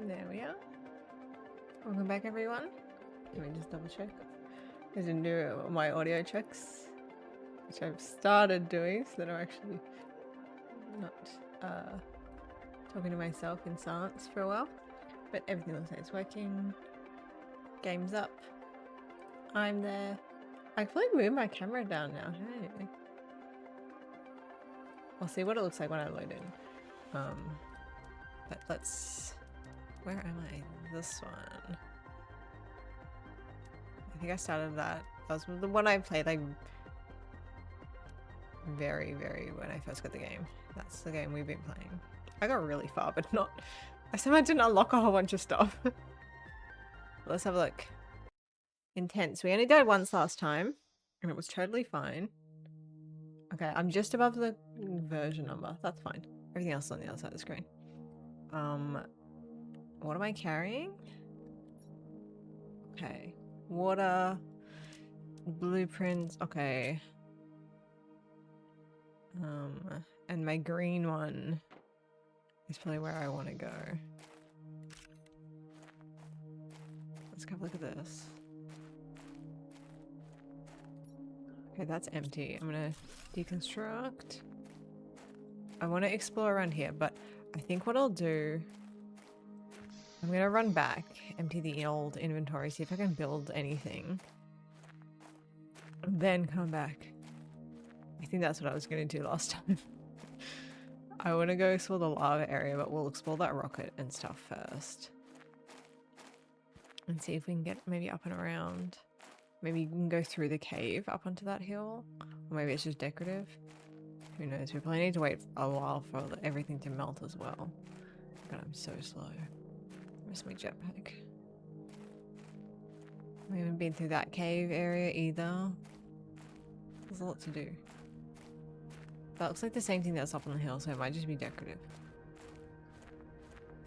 There we are. Welcome back, everyone. Let me just double check. I didn't do my audio checks, which I've started doing, so that I'm actually not talking to myself in silence for a while. But everything looks like it's working. Game's up. I'm there. I can probably move my camera down now. Hey. I'll see what it looks like when I load in. But let's... Where am I? This one. I think I started that. That was the one I played like very when I first got the game. That's the game we've been playing. I got really far, but not... I somehow didn't unlock a whole bunch of stuff. Let's have a look. Intense. We only died once last time, and it was totally fine. Okay, I'm just above the version number. That's fine. Everything else is on the other side of the screen. What am I carrying? Okay. Water. Blueprints. Okay. And my green one is probably where I want to go. Let's have a look at this. Okay, that's empty. I'm gonna deconstruct. I want to explore around here, but I think what I'll do... I'm gonna run back, empty the old inventory, see if I can build anything. Then come back. I think that's what I was gonna do last time. I want to go explore the lava area, but we'll explore that rocket and stuff first. And see if we can get maybe up and around. Maybe you can go through the cave up onto that hill. Or maybe it's just decorative. Who knows? We probably need to wait a while for everything to melt as well. God, I'm so slow. Where's my jetpack? We haven't been through that cave area either. There's a lot to do. That looks like the same thing that's up on the hill, so it might just be decorative.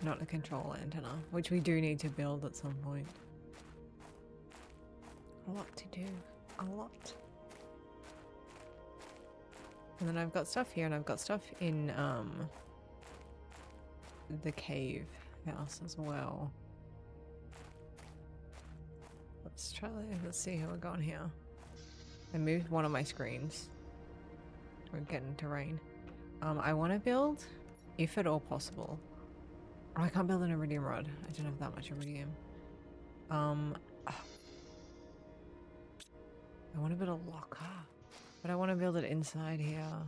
Not a control antenna, which we do need to build at some point. A lot to do. A lot. And then I've got stuff here, and I've got stuff in the cave house as well. Let's try that. Let's see how we're going here. I moved one of my screens. We're getting to rain. I want to build, if at all possible. Oh, I can't build an iridium rod. I don't have that much iridium. I want to build a locker, but I want to build it inside here.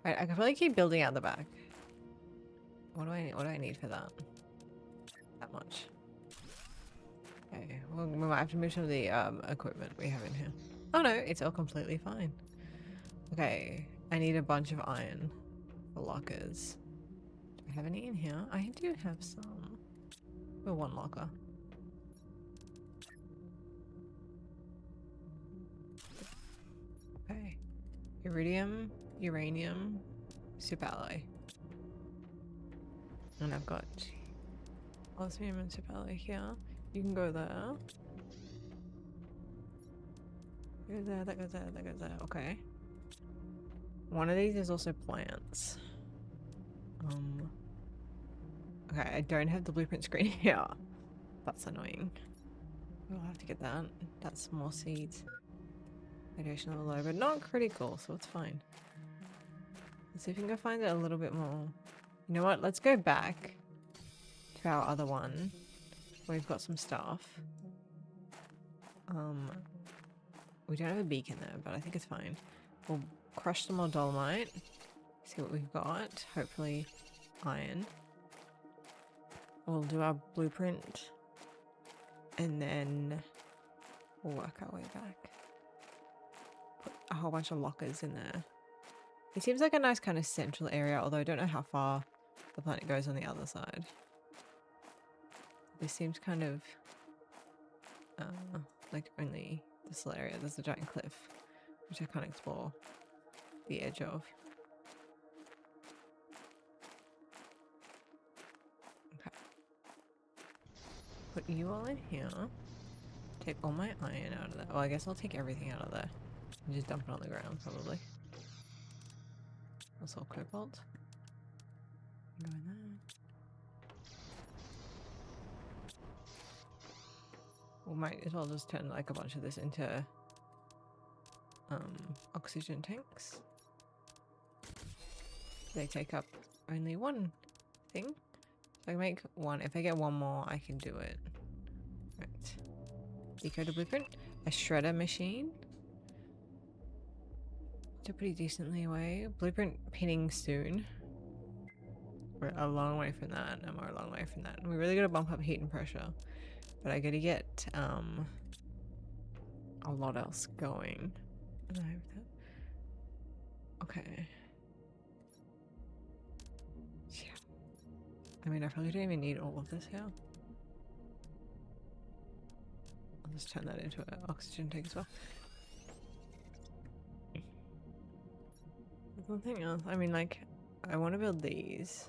I can probably keep building out the back. What do I need for that? That much. Okay, well, we might have to move some of the equipment we have in here. Oh no, it's all completely fine. Okay, I need a bunch of iron for lockers. Do I have any in here? I do have some. For one locker. Okay. Iridium, uranium, super alloy. And I've got osmium and super alloy here. You can go there. Go there, that goes there, that goes there. Okay. One of these is also plants. Okay, I don't have the blueprint screen here. That's annoying. We'll have to get that. That's more seeds. Radiation level low, but not critical, so it's fine. Let's see if we can go find it a little bit more. You know what? Let's go back to our other one. Where we've got some stuff. We don't have a beacon there, but I think it's fine. We'll crush some more dolomite. See what we've got. Hopefully iron. We'll do our blueprint. And then we'll work our way back. Put a whole bunch of lockers in there. It seems like a nice kind of central area, although I don't know how far the planet goes on the other side. This seems kind of like only this little area. There's a giant cliff, which I can't explore the edge of. Okay. Put you all in here. Take all my iron out of there. Well, I guess I'll take everything out of there. And just dump it on the ground, probably. Also cobalt. Go in there. We might as well just turn like a bunch of this into oxygen tanks. They take up only one thing. So I can make one. If I get one more, I can do it. Right. Decode a blueprint. A shredder machine. It's pretty decently away. Blueprint pinning soon. We're a long way from that, and we're a long way from that. And we really gotta bump up heat and pressure. But I gotta get a lot else going. Okay. Yeah. I mean, I probably don't even need all of this here. I'll just turn that into an oxygen tank as well. There's nothing else. I mean, like, I want to build these.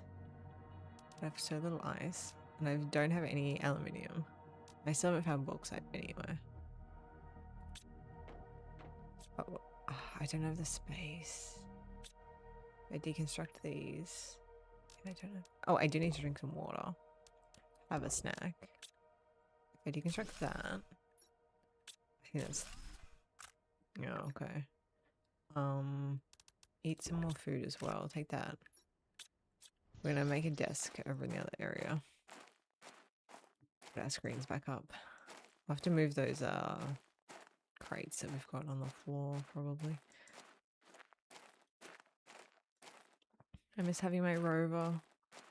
I have so little ice, and I don't have any aluminium. I still haven't found bauxite anywhere. Oh, I don't have the space. I deconstruct these. I don't know. Oh, I do need to drink some water. Have a snack. I deconstruct that. I think that's... Yeah, okay. Eat some more food as well. Take that. We're gonna make a desk over in the other area. Put our screens back up. We'll have to move those crates that we've got on the floor, probably. I miss having my rover.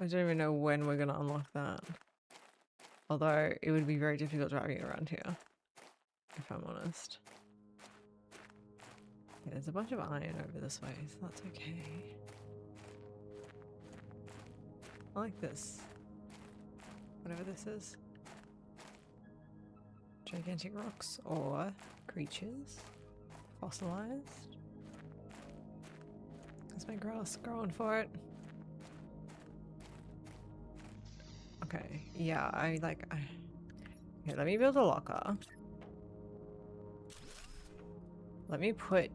I don't even know when we're gonna unlock that. Although it would be very difficult driving around here, if I'm honest. Yeah, there's a bunch of iron over this way, so that's okay. I like this. Whatever this is. Gigantic rocks or creatures. Fossilized. There's my grass growing for it. Okay, yeah, okay, let me build a locker. Let me put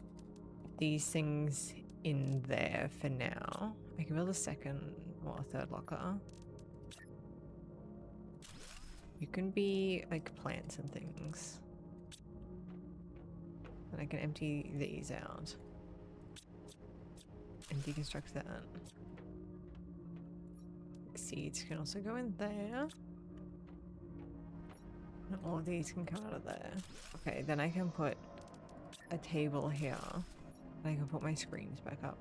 these things in there for now. I can build a second or a third locker. You can be like plants and things. And I can empty these out. And deconstruct that. Seeds can also go in there. And all of these can come out of there. Okay, then I can put a table here. And I can put my screens back up.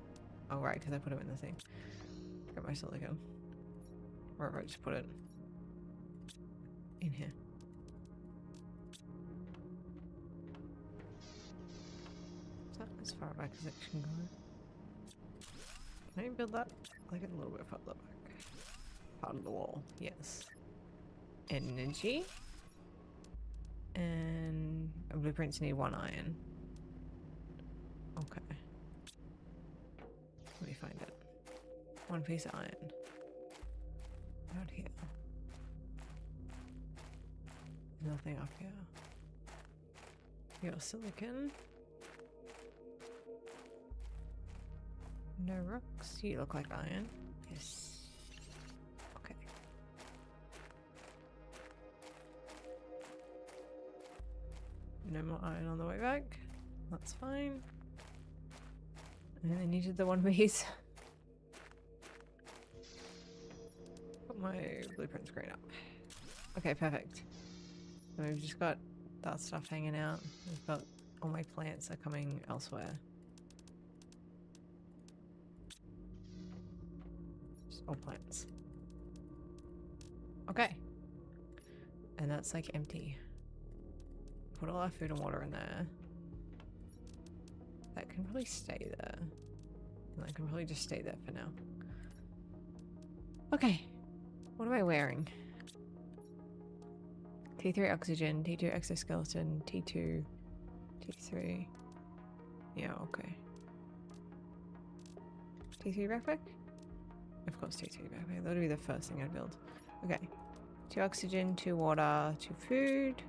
Oh, right, because I put them in the thing. Got my silicone. Wherever I just put it. In here. Is that as far back as it can go? Can I build that like a little bit further back? Part of the wall, yes. Energy. And blueprints need 1 iron. Okay. Let me find it. 1 piece of iron. Out here. Nothing up here. Your silicon. No rocks. You look like iron. Yes. Okay. No more iron on the way back. That's fine. And I needed the 1 piece. Put my blueprint screen up. Okay, perfect. So we've just got that stuff hanging out. We've got all my plants are coming elsewhere. Just all plants. Okay. And that's like empty. Put all our food and water in there. That can probably stay there. And that can probably just stay there for now. Okay. What am I wearing? T3 oxygen, T2 exoskeleton, T2, T3. Yeah, okay. T3 backpack? Of course, T3 backpack. That would be the first thing I'd build. Okay. 2 oxygen, 2 water, 2 food.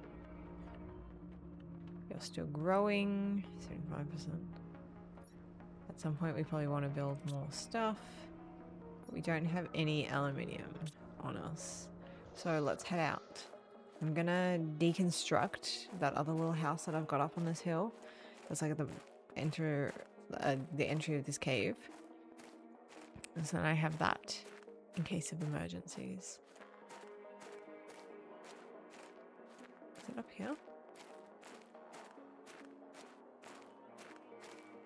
You're still growing. 75%. At some point, we probably want to build more stuff. But we don't have any aluminium on us. So let's head out. I'm gonna deconstruct that other little house that I've got up on this hill. That's like the entry of this cave. And so then I have that in case of emergencies. Is it up here?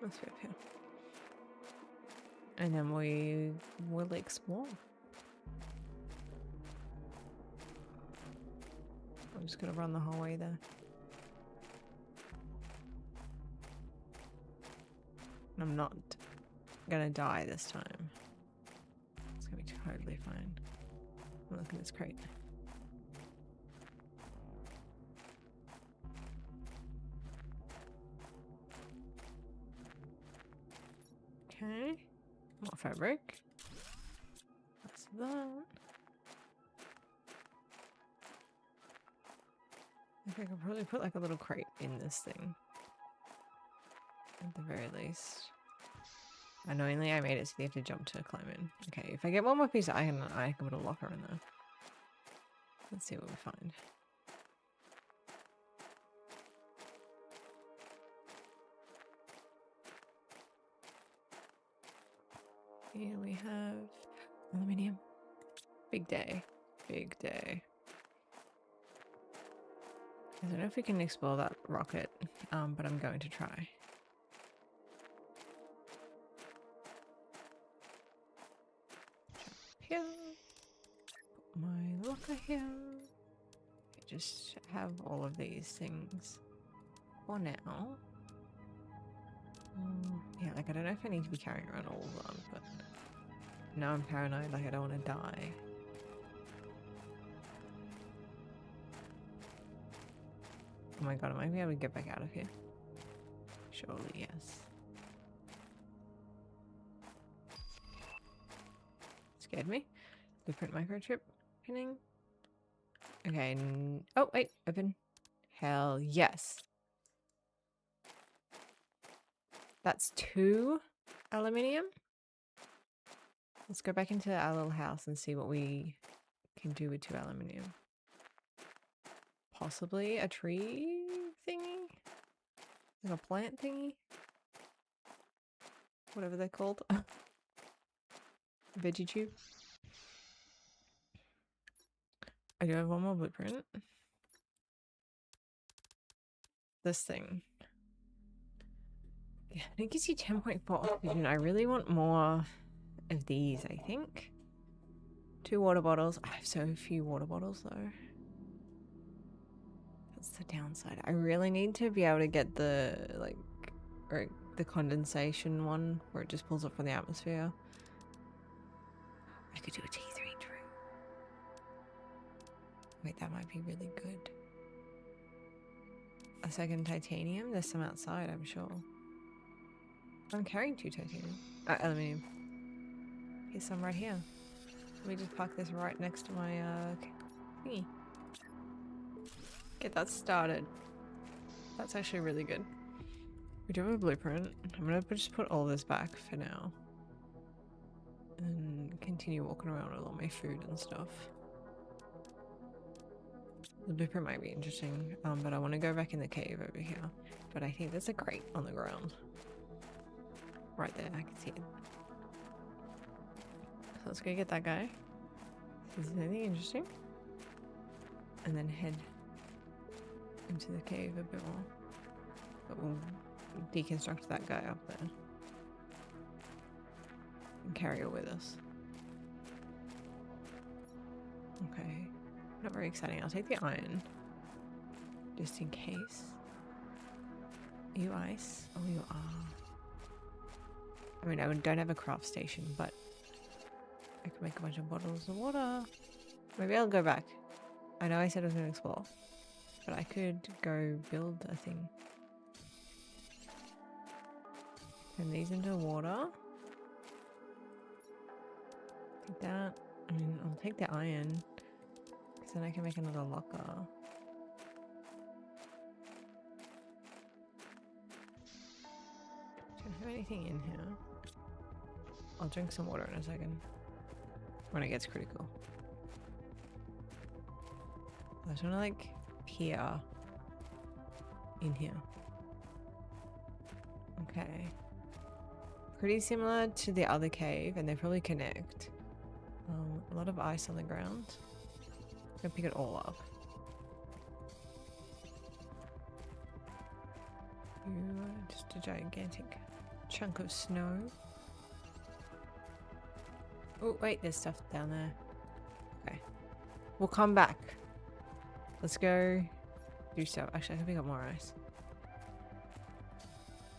Must be up here. And then we will explore. I'm just gonna run the whole way there. I'm not gonna die this time. It's gonna be totally fine. Look at this crate. Okay. More fabric. That's that. I think I could probably put like a little crate in this thing. At the very least. Annoyingly, I made it so you have to jump to climb in. Okay, if I get one more piece of iron, I can put a locker in there. Let's see what we find. Here we have aluminium. Big day. Big day. I don't know if we can explore that rocket, but I'm going to try. Here. Put my locker here. Just have all of these things for now. Yeah, like I don't know if I need to be carrying around all of them, but now I'm paranoid, like I don't want to die. Oh my god, am I gonna be able to get back out of here? Surely, yes. Scared me. Blueprint microchip pinning. Okay, oh wait, open. Hell yes. That's 2 aluminium. Let's go back into our little house and see what we can do with 2 aluminium. Possibly a tree thingy? Like a plant thingy? Whatever they're called. Veggie tube. I do have one more blueprint. This thing. Yeah, it gives you 10.4 oxygen. I really want more of these, I think. 2 water bottles. I have so few water bottles though. That's the downside. I really need to be able to get the the condensation one where it just pulls up from the atmosphere. I could do a T3 tree. Wait, that might be really good. A second titanium? There's some outside, I'm sure. I'm carrying 2 titanium. Aluminium. Here's some right here. Let me just park this right next to my thingy. Get that started. That's actually really good. We do have a blueprint. I'm gonna just put all this back for now. And continue walking around with all my food and stuff. The blueprint might be interesting, but I want to go back in the cave over here. But I think there's a crate on the ground. Right there, I can see it. So let's go get that guy. See if there's anything interesting. And then head into the cave a bit more. But we'll deconstruct that guy up there. And carry it with us. Okay. Not very exciting. I'll take the iron. Just in case. Are you ice? Oh, you are. I mean, I don't have a craft station, but I can make a bunch of bottles of water. Maybe I'll go back. I know I said I was going to explore, but I could go build a thing. Turn these into water. Take that. I mean, I'll take the iron, because then I can make another locker. Don't have anything in here. I'll drink some water in a second. When it gets critical. I just want to like peer in here. Okay. Pretty similar to the other cave, and they probably connect. A lot of ice on the ground. I'm gonna pick it all up. You are just a gigantic chunk of snow. Oh, wait, there's stuff down there. Okay. We'll come back. Let's go do stuff. Actually, I can pick up more ice.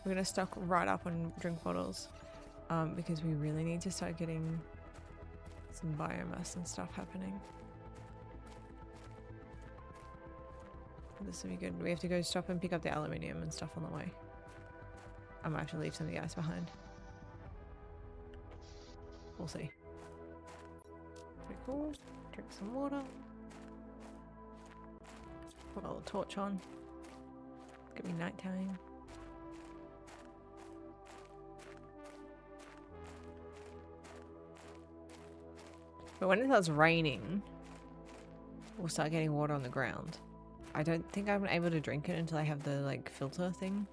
We're gonna stock right up on drink bottles because we really need to start getting some biomass and stuff happening. This will be good. We have to go stop and pick up the aluminium and stuff on the way. I might actually leave some of the ice behind. We'll see. Pretty cool. Drink some water. Put a little torch on. It's gonna be nighttime. But when it starts raining, we'll start getting water on the ground. I don't think I'm able to drink it until I have the like filter thing.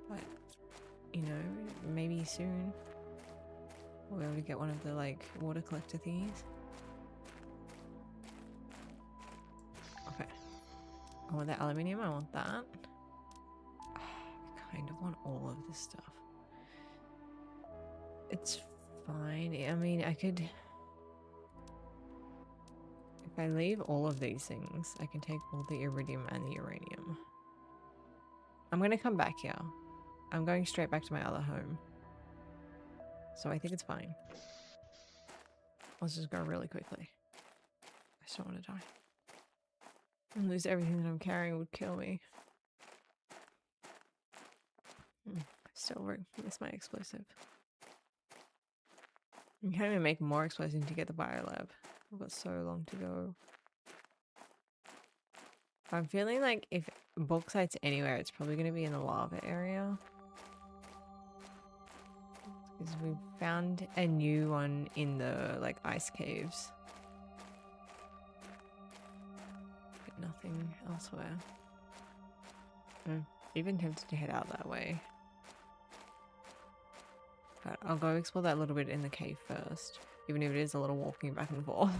But, you know, maybe soon we'll be able to get one of the like water collector thingies. Okay. I want the aluminium, I want that. I kind of want all of this stuff. It's fine. I mean, I could... If I leave all of these things, I can take all the iridium and the uranium. I'm going to come back here. I'm going straight back to my other home. So I think it's fine. Let's just go really quickly. I just don't want to die. And lose everything that I'm carrying would kill me. I still miss my explosive. You can't even make more explosive to get the biolab. I've got so long to go. I'm feeling like if bauxite's anywhere, it's probably going to be in the lava area. Because we found a new one in the like ice caves. But nothing elsewhere. I'm even tempted to head out that way. But I'll go explore that little bit in the cave first. Even if it is a little walking back and forth.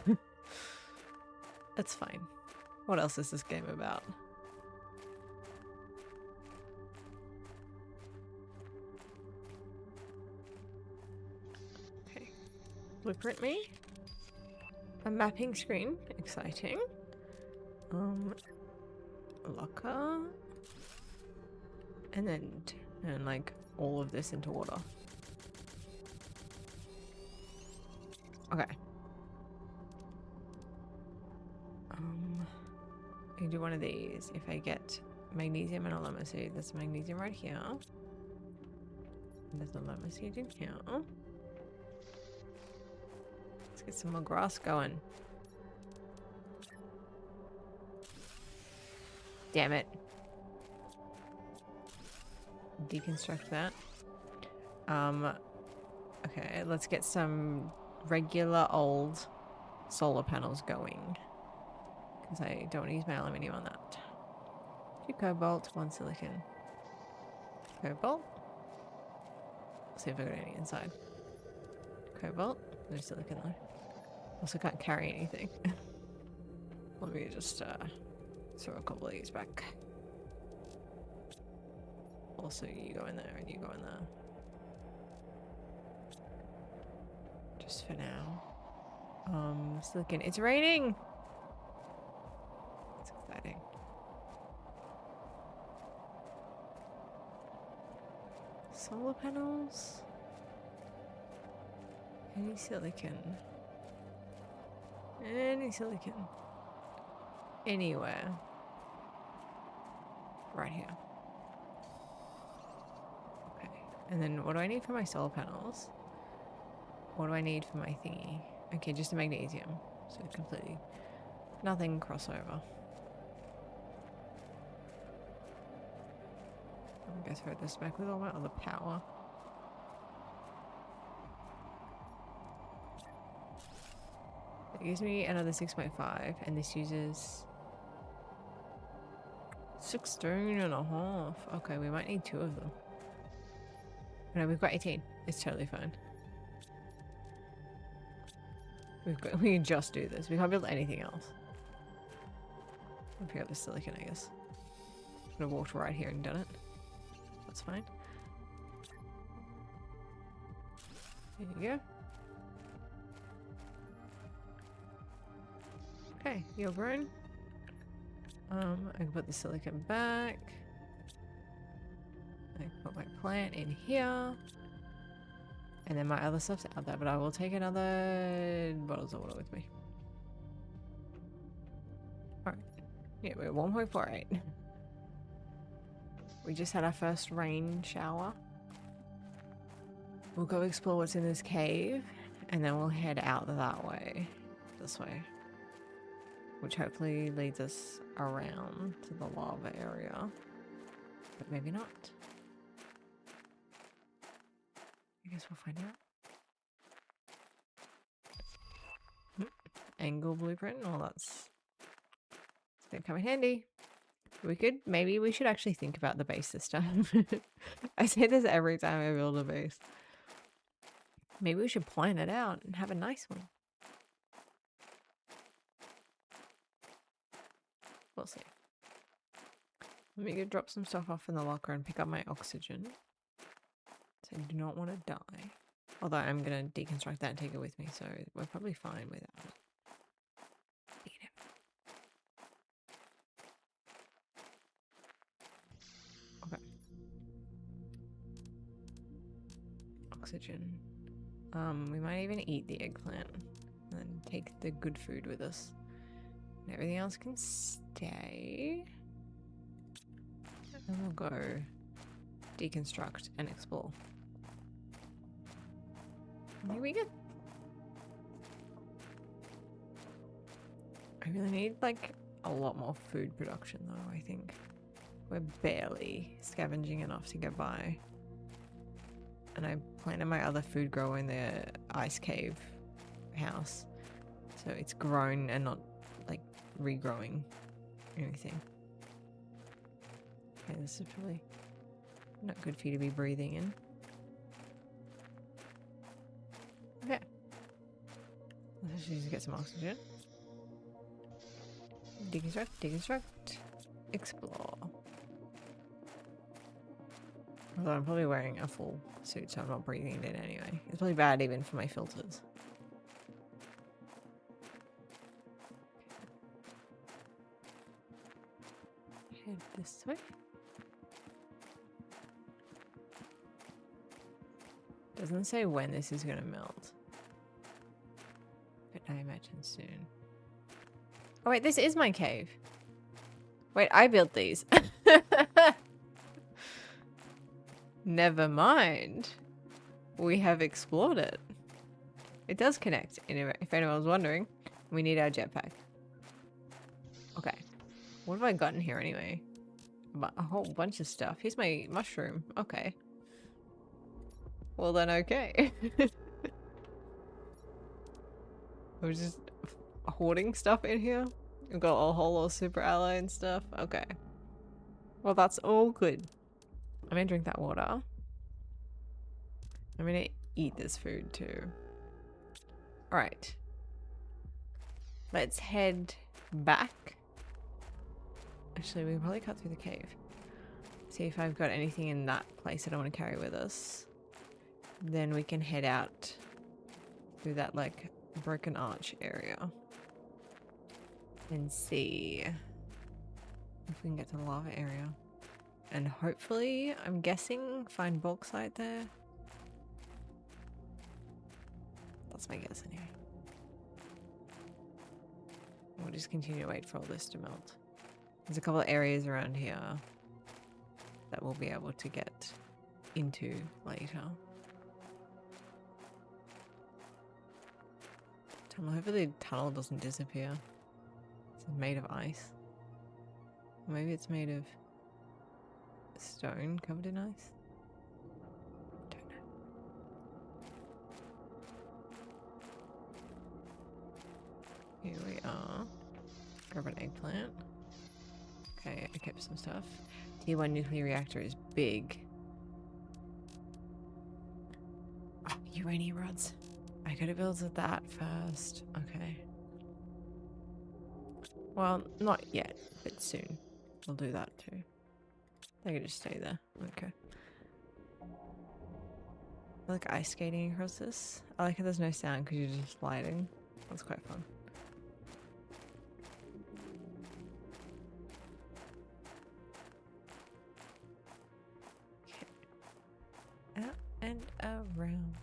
That's fine. What else is this game about? Okay. Blueprint me. A mapping screen. Exciting. Locker. And then turn like all of this into water. Okay. I can do one of these if I get magnesium and a llama seed. There's magnesium right here. And there's a llama seed in here. Let's get some more grass going. Damn it. Deconstruct that. Okay, let's get some regular old solar panels going. Because I don't want to use my aluminium on that. 2 cobalt, 1 silicon. Cobalt. Let's see if I got any inside. Cobalt. No silicon though. Also can't carry anything. Let me just throw a couple of these back. Also, you go in there and you go in there. Just for now. Silicon. It's raining! It's exciting. Solar panels? Any silicon? Any silicon? Anywhere. Right here. Okay. And then what do I need for my solar panels? What do I need for my thingy? Okay, just a magnesium. So completely nothing crossover. I'm gonna throw this back with all my other power. It gives me another 6.5, and this uses 16.5. Okay, we might need 2 of them. No, we've got 18. It's totally fine. We can just do this. We can't build anything else. I'll pick up the silicon, I guess. Could have walked right here and done it. That's fine. There you go. Okay, you're grown. I can put the silicon back. I can put my plant in here. And then my other stuff's out there, but I will take another bottles of water with me. Alright. Yeah, we're 1.48. We just had our first rain shower. We'll go explore what's in this cave, and then we'll head out that way. This way. Which hopefully leads us around to the lava area. But maybe not. I guess we'll find out. Angle blueprint. Well, that's gonna come in handy. Maybe we should actually think about the base this time. I say this every time I build a base. Maybe we should plan it out and have a nice one. We'll see. Let me go drop some stuff off in the locker and pick up my oxygen. So I do not want to die. Although I'm going to deconstruct that and take it with me, so we're probably fine without it. Eat it. Okay. Oxygen. We might even eat the eggplant and take the good food with us. And everything else can stay. And we'll go deconstruct and explore. I think we good. I really need like a lot more food production though, I think. We're barely scavenging enough to get by. And I planted my other food grower in the ice cave house. So it's grown and not like regrowing anything. Okay, this is probably not good for you to be breathing in. Okay. Let's just get some oxygen. Deconstruct, deconstruct, explore. Although I'm probably wearing a full suit, so I'm not breathing it in anyway. It's probably bad even for my filters. Head this way. Doesn't say when this is going to melt. But I imagine soon. Oh wait, this is my cave. Wait, I built these. Never mind. We have explored it. It does connect, if anyone's wondering. We need our jetpack. Okay. What have I gotten here anyway? A whole bunch of stuff. Here's my mushroom. Okay. Well then, okay. We're just hoarding stuff in here. We've got a whole lot of super ally and stuff. Okay. Well, that's all good. I'm gonna drink that water. I'm gonna eat this food too. Alright. Let's head back. Actually, we can probably cut through the cave. See if I've got anything in that place that I want to carry with us. Then we can head out through that like broken arch area. And see if we can get to the lava area. And hopefully, I'm guessing, find bauxite there. That's my guess anyway. We'll just continue to wait for all this to melt. There's a couple of areas around here that we'll be able to get into later. Hopefully the tunnel doesn't disappear. It's made of ice. Or maybe it's made of stone covered in ice. Don't know. are. Grab an eggplant. Okay, I kept some stuff. Tier 1 nuclear reactor is big. Oh, uranium rods. I gotta build that first. Okay. Well, not yet, but soon. We'll do that too. They can just stay there. Okay. I like ice skating across this. I like how there's no sound because you're just sliding. That's quite fun. Okay. Out and around.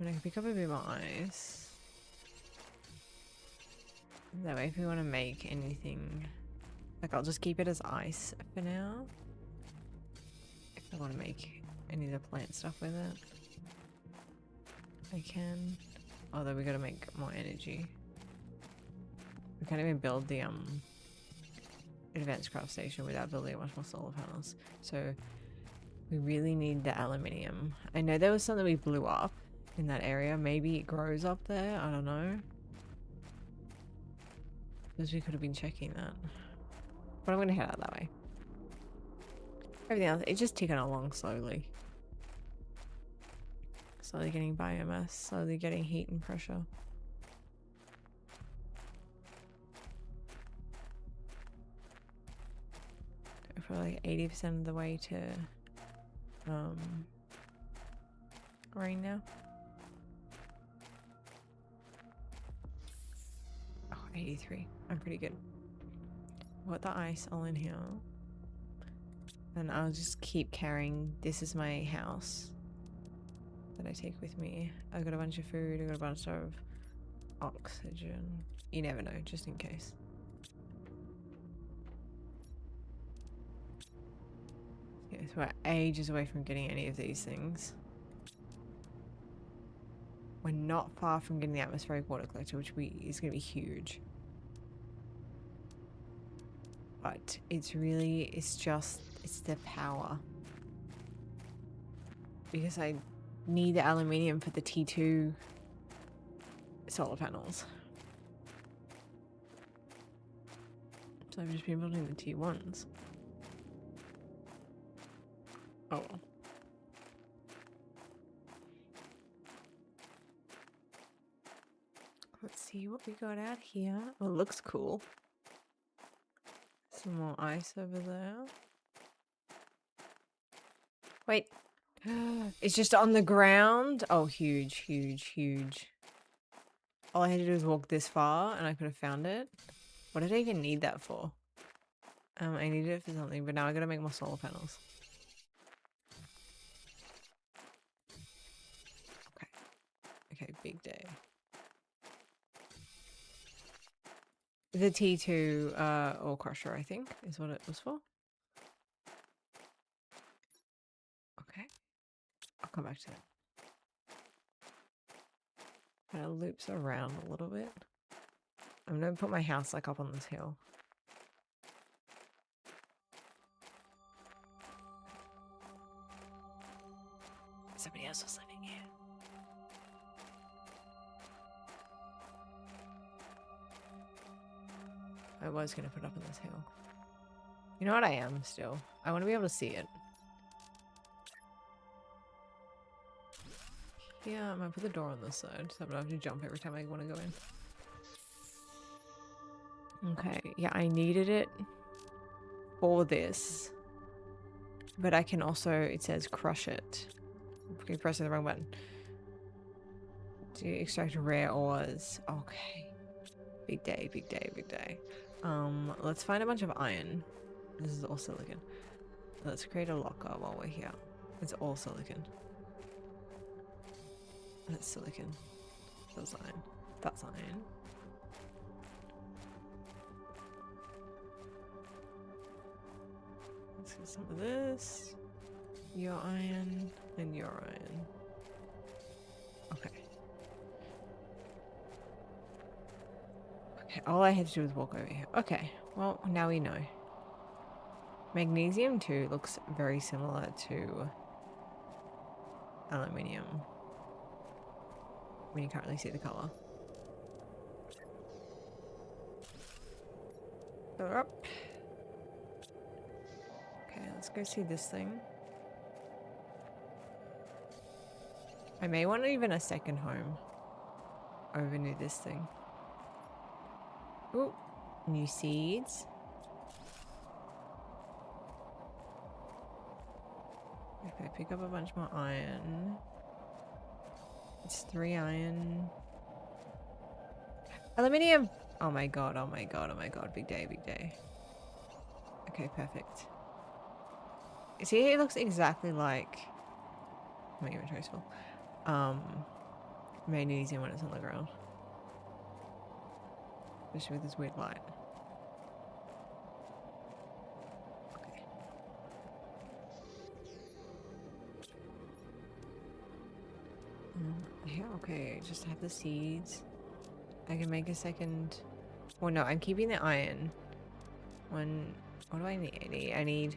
I'm gonna pick up a bit more ice. That way if we want to make anything, like I'll just keep it as ice for now. If I want to make any of the plant stuff with it, I can. Although we gotta make more energy. We can't even build the advanced craft station without building a bunch more solar panels. So we really need the aluminium. I know there was something we blew up in that area. Maybe it grows up there. I don't know. Because we could have been checking that. But I'm going to head out that way. Everything else, it's just ticking along slowly. Slowly getting biomass, slowly getting heat and pressure. For like 80% of the way to rain now. Oh, 83. I'm pretty good. Put the ice all in here. And I'll just keep carrying. This is my house that I take with me. I got a bunch of food. I got a bunch of oxygen. You never know, just in case. Yeah, so we're ages away from getting any of these things. We're not far from getting the atmospheric water collector, which is going to be huge. But it's the power. Because I need the aluminium for the T2 solar panels. So I've just been building the T1s. Oh. Let's see what we got out here. Oh, it looks cool. Some more ice over there. Wait. It's just on the ground? Oh, huge, huge, huge. All I had to do was walk this far and I could have found it. What did I even need that for? I needed it for something, but now I gotta make more solar panels. Okay. Okay, big day. The T2 ore crusher, I think, is what it was for. Okay. I'll come back to that. Kind of loops around a little bit. I'm gonna put my house like up on this hill. Somebody else was living here. I was gonna put it up on this hill. You know what I am still? I want to be able to see it. Yeah, I might put the door on this side so I don't have to jump every time I want to go in. Okay, yeah, I needed it for this. But I can also, it says crush it. I'm pressing the wrong button. To extract rare ores. Okay. Big day, big day, big day. Let's find a bunch of iron. This is all silicon. Let's create a locker while we're here. It's all silicon. That's silicon. That's iron. That's iron. Let's get some of this. Your iron and your iron. Okay. Okay, all I had to do was walk over here. Okay, well, now we know. Magnesium too looks very similar to aluminium when you can't really see the color. Up. Okay, let's go see this thing. I may want even a second home over near this thing. Ooh, new seeds. Okay, pick up a bunch more iron. It's 3 iron. Aluminium! Oh my god, oh my god, oh my god. Big day, big day. Okay, perfect. See, it looks exactly like... My inventory's full. Made it easier when it's on the ground. Especially with this weird light. Okay. Yeah, okay, just have the seeds. I can make a second... Well, no, I'm keeping the iron. One... What do I need? I need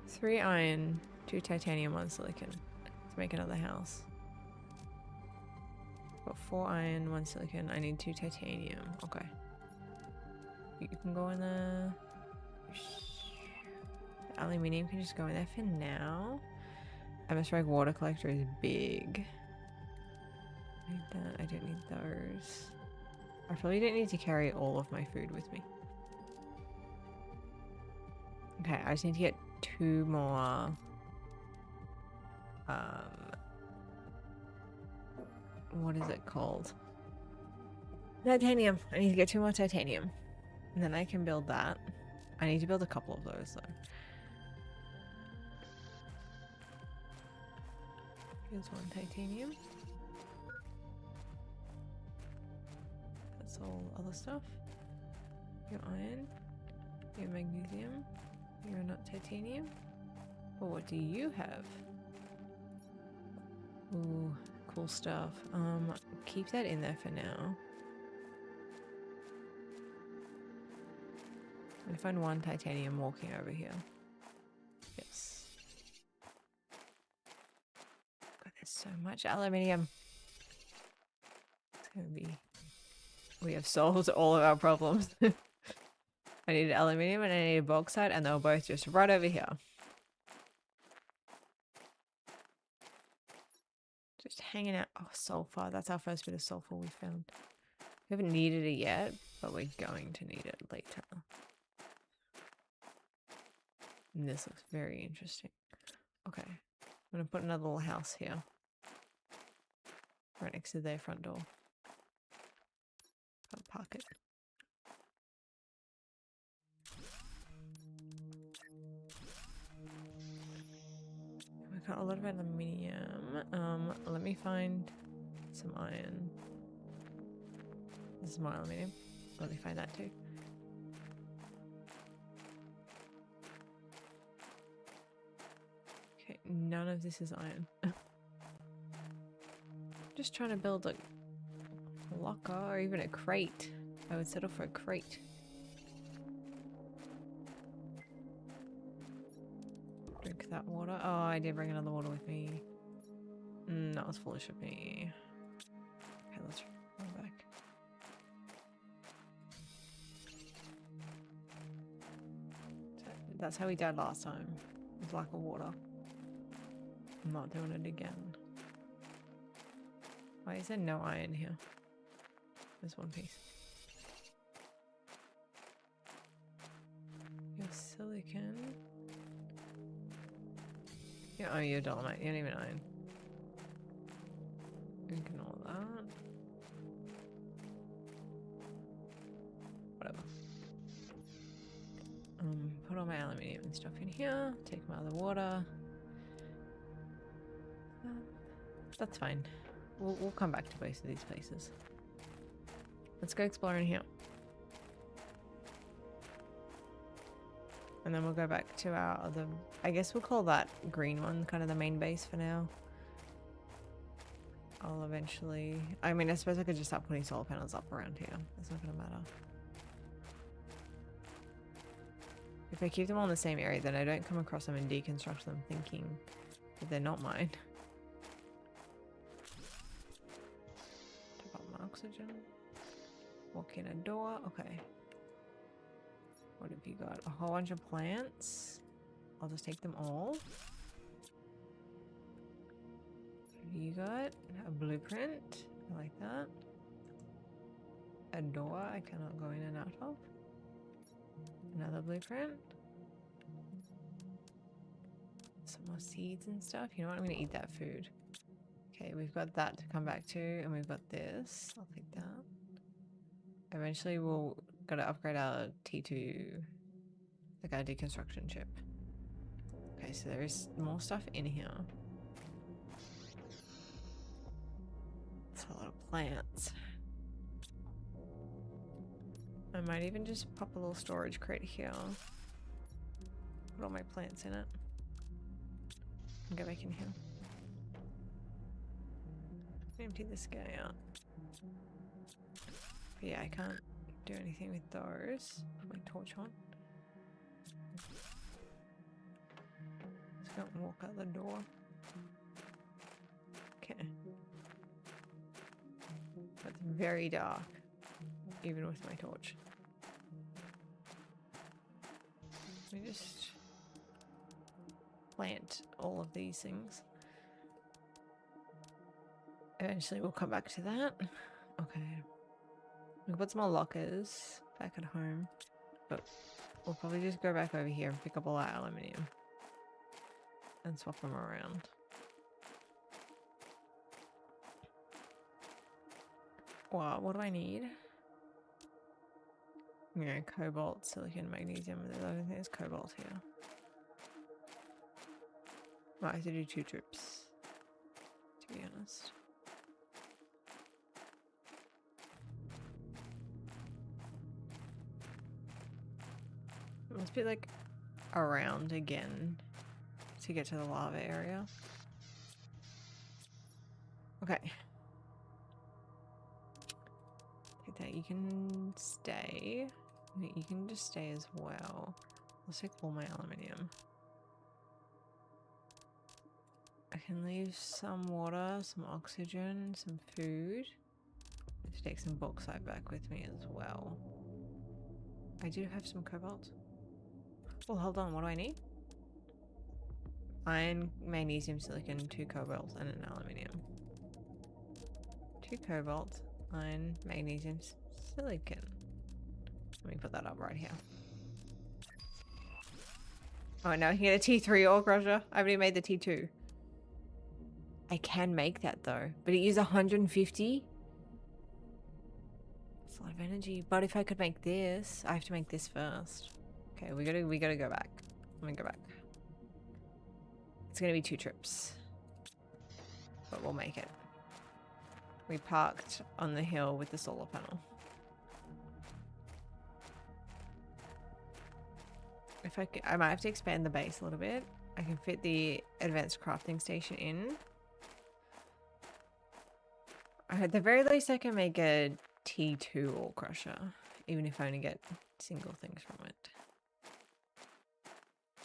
3 iron, 2 titanium, 1 silicon to make another house. Got 4 iron, 1 silicon. I need 2 titanium. Okay. You can go in the aluminium can just go in there for now. Atmospheric water collector is big. I need that. I don't need those. I probably don't need to carry all of my food with me. Okay, I just need to get 2 more what is it called? Titanium. I need to get 2 more titanium. And then I can build that. I need to build a couple of those though. Here's 1 titanium. That's all other stuff. Your iron. Your magnesium. You're not titanium. Well, what do you have? Ooh, cool stuff. Keep that in there for now. I'm gonna find 1 titanium walking over here. Yes. God, there's so much aluminium. It's gonna be... We have solved all of our problems. I needed aluminium and I needed bauxite, and they were both just right over here. Just hanging out. Oh, sulfur. That's our first bit of sulfur we found. We haven't needed it yet, but we're going to need it later. And this looks very interesting. Okay. I'm going to put another little house here. Right next to their front door. I'll park it. We got a lot of aluminium. Let me find some iron. This is my aluminium. Let me find that too. Okay, none of this is iron. Just trying to build a locker or even a crate. I would settle for a crate. Drink that water. Oh, I did bring another water with me. That was foolish of me. Okay, let's go back. That's how we died last time. With lack of water. I'm not doing it again. Why is there no iron here? There's 1 piece. Your silicon. Yeah, oh, you're dolomite. You don't even iron. Ignore that. Whatever. Put all my aluminium and stuff in here. Take my other water. That's fine. We'll come back to both of these places. Let's go exploring here. And then we'll go back to our other... I guess we'll call that green one kind of the main base for now. I'll eventually... I mean, I suppose I could just start putting solar panels up around here. That's not going to matter. If I keep them all in the same area, then I don't come across them and deconstruct them thinking that they're not mine. Top up my oxygen. Walk in a door. Okay. What have you got? A whole bunch of plants. I'll just take them all. What have you got? A blueprint. I like that. A door I cannot go in and out of. Another blueprint. Some more seeds and stuff. You know what? I'm going to eat that food. Okay, we've got that to come back to, and we've got this. I'll take that. Eventually, we'll got to upgrade our T2, like our deconstruction chip. Okay, so there is more stuff in here. It's a lot of plants. I might even just pop a little storage crate here. Put all my plants in it. And go back in here. Empty this guy out. But yeah, I can't do anything with those. Put my torch on. Let's go and walk out the door. Okay. It's very dark, even with my torch. Let me just plant all of these things. Eventually we'll come back to that. Okay. We'll put some more lockers back at home. But we'll probably just go back over here and pick up all our aluminium. And swap them around. Wow, what do I need? Yeah, cobalt, silicon, magnesium. I don't think there's cobalt here. Might have to do 2 trips, to be honest. It must be like around again to get to the lava area. Okay. Take that. You can stay. You can just stay as well. I'll take all my aluminium. I can leave some water, some oxygen, some food. Let's take some bauxite back with me as well. I do have some cobalt. Oh, hold on. What do I need? Iron, magnesium, silicon, 2 cobalt, and an aluminium. 2 cobalt, iron, magnesium, silicon. Let me put that up right here. Oh, now I can get a T3 ore crusher. I've already made the T2. I can make that though, but it uses 150. That's a lot of energy. But if I could make this, I have to make this first. Okay, we gotta go back. Let me go back. It's gonna be 2 trips, but we'll make it. We parked on the hill with the solar panel. If I might have to expand the base a little bit. I can fit the advanced crafting station in. At the very least, I can make a T2 ore crusher, even if I only get single things from it.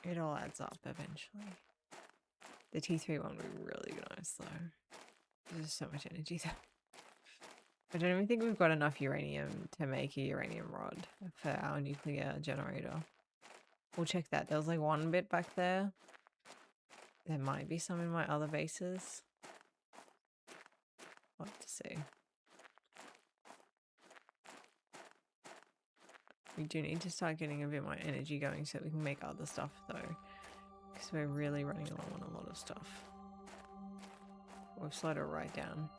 It all adds up eventually. The T3 one would be really nice though. There's so much energy though. I don't even think we've got enough uranium to make a uranium rod for our nuclear generator. We'll check that. There was like 1 bit back there. There might be some in my other bases. We'll have to see. We do need to start getting a bit more energy going so we can make other stuff though. Because we're really running low on a lot of stuff. We've slowed it right down.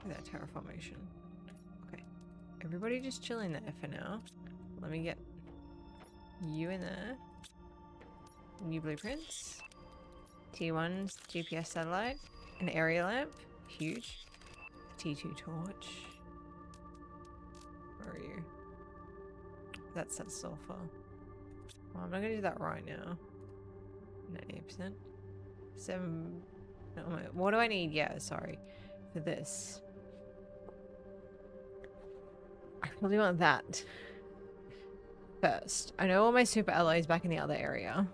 Look at that terraformation. Okay. Everybody just chill in there for now. Let me get you in there. New blueprints. T1's GPS satellite. An area lamp. Huge. T2 torch. Where are you? That's that sulfur. Well, I'm not gonna do that right now. 98%. 7. No, what do I need? Yeah, sorry. For this. I probably want that first. I know all my super alloys back in the other area.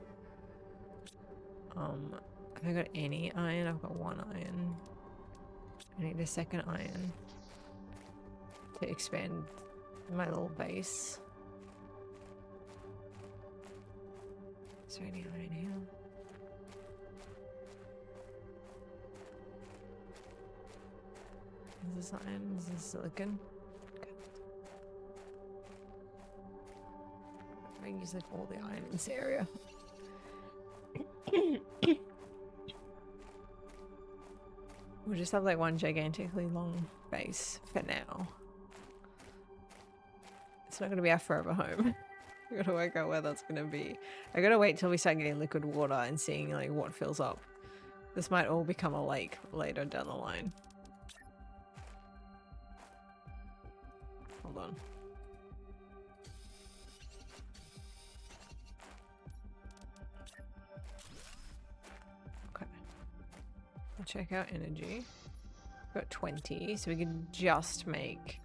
Have I got any iron? I've got 1 iron. I need a 2nd iron. to expand my little base. Is there any iron here? Is this iron? Is this silicon? Okay. I use like all the iron in this area. We'll just have like one gigantically long base for now. It's not going to be our forever home. We gotta work out where that's going to be. I gotta wait till we start getting liquid water and seeing like what fills up. This might all become a lake later down the line. Hold on. Okay. I'll check out energy. We've got 20, so we can just make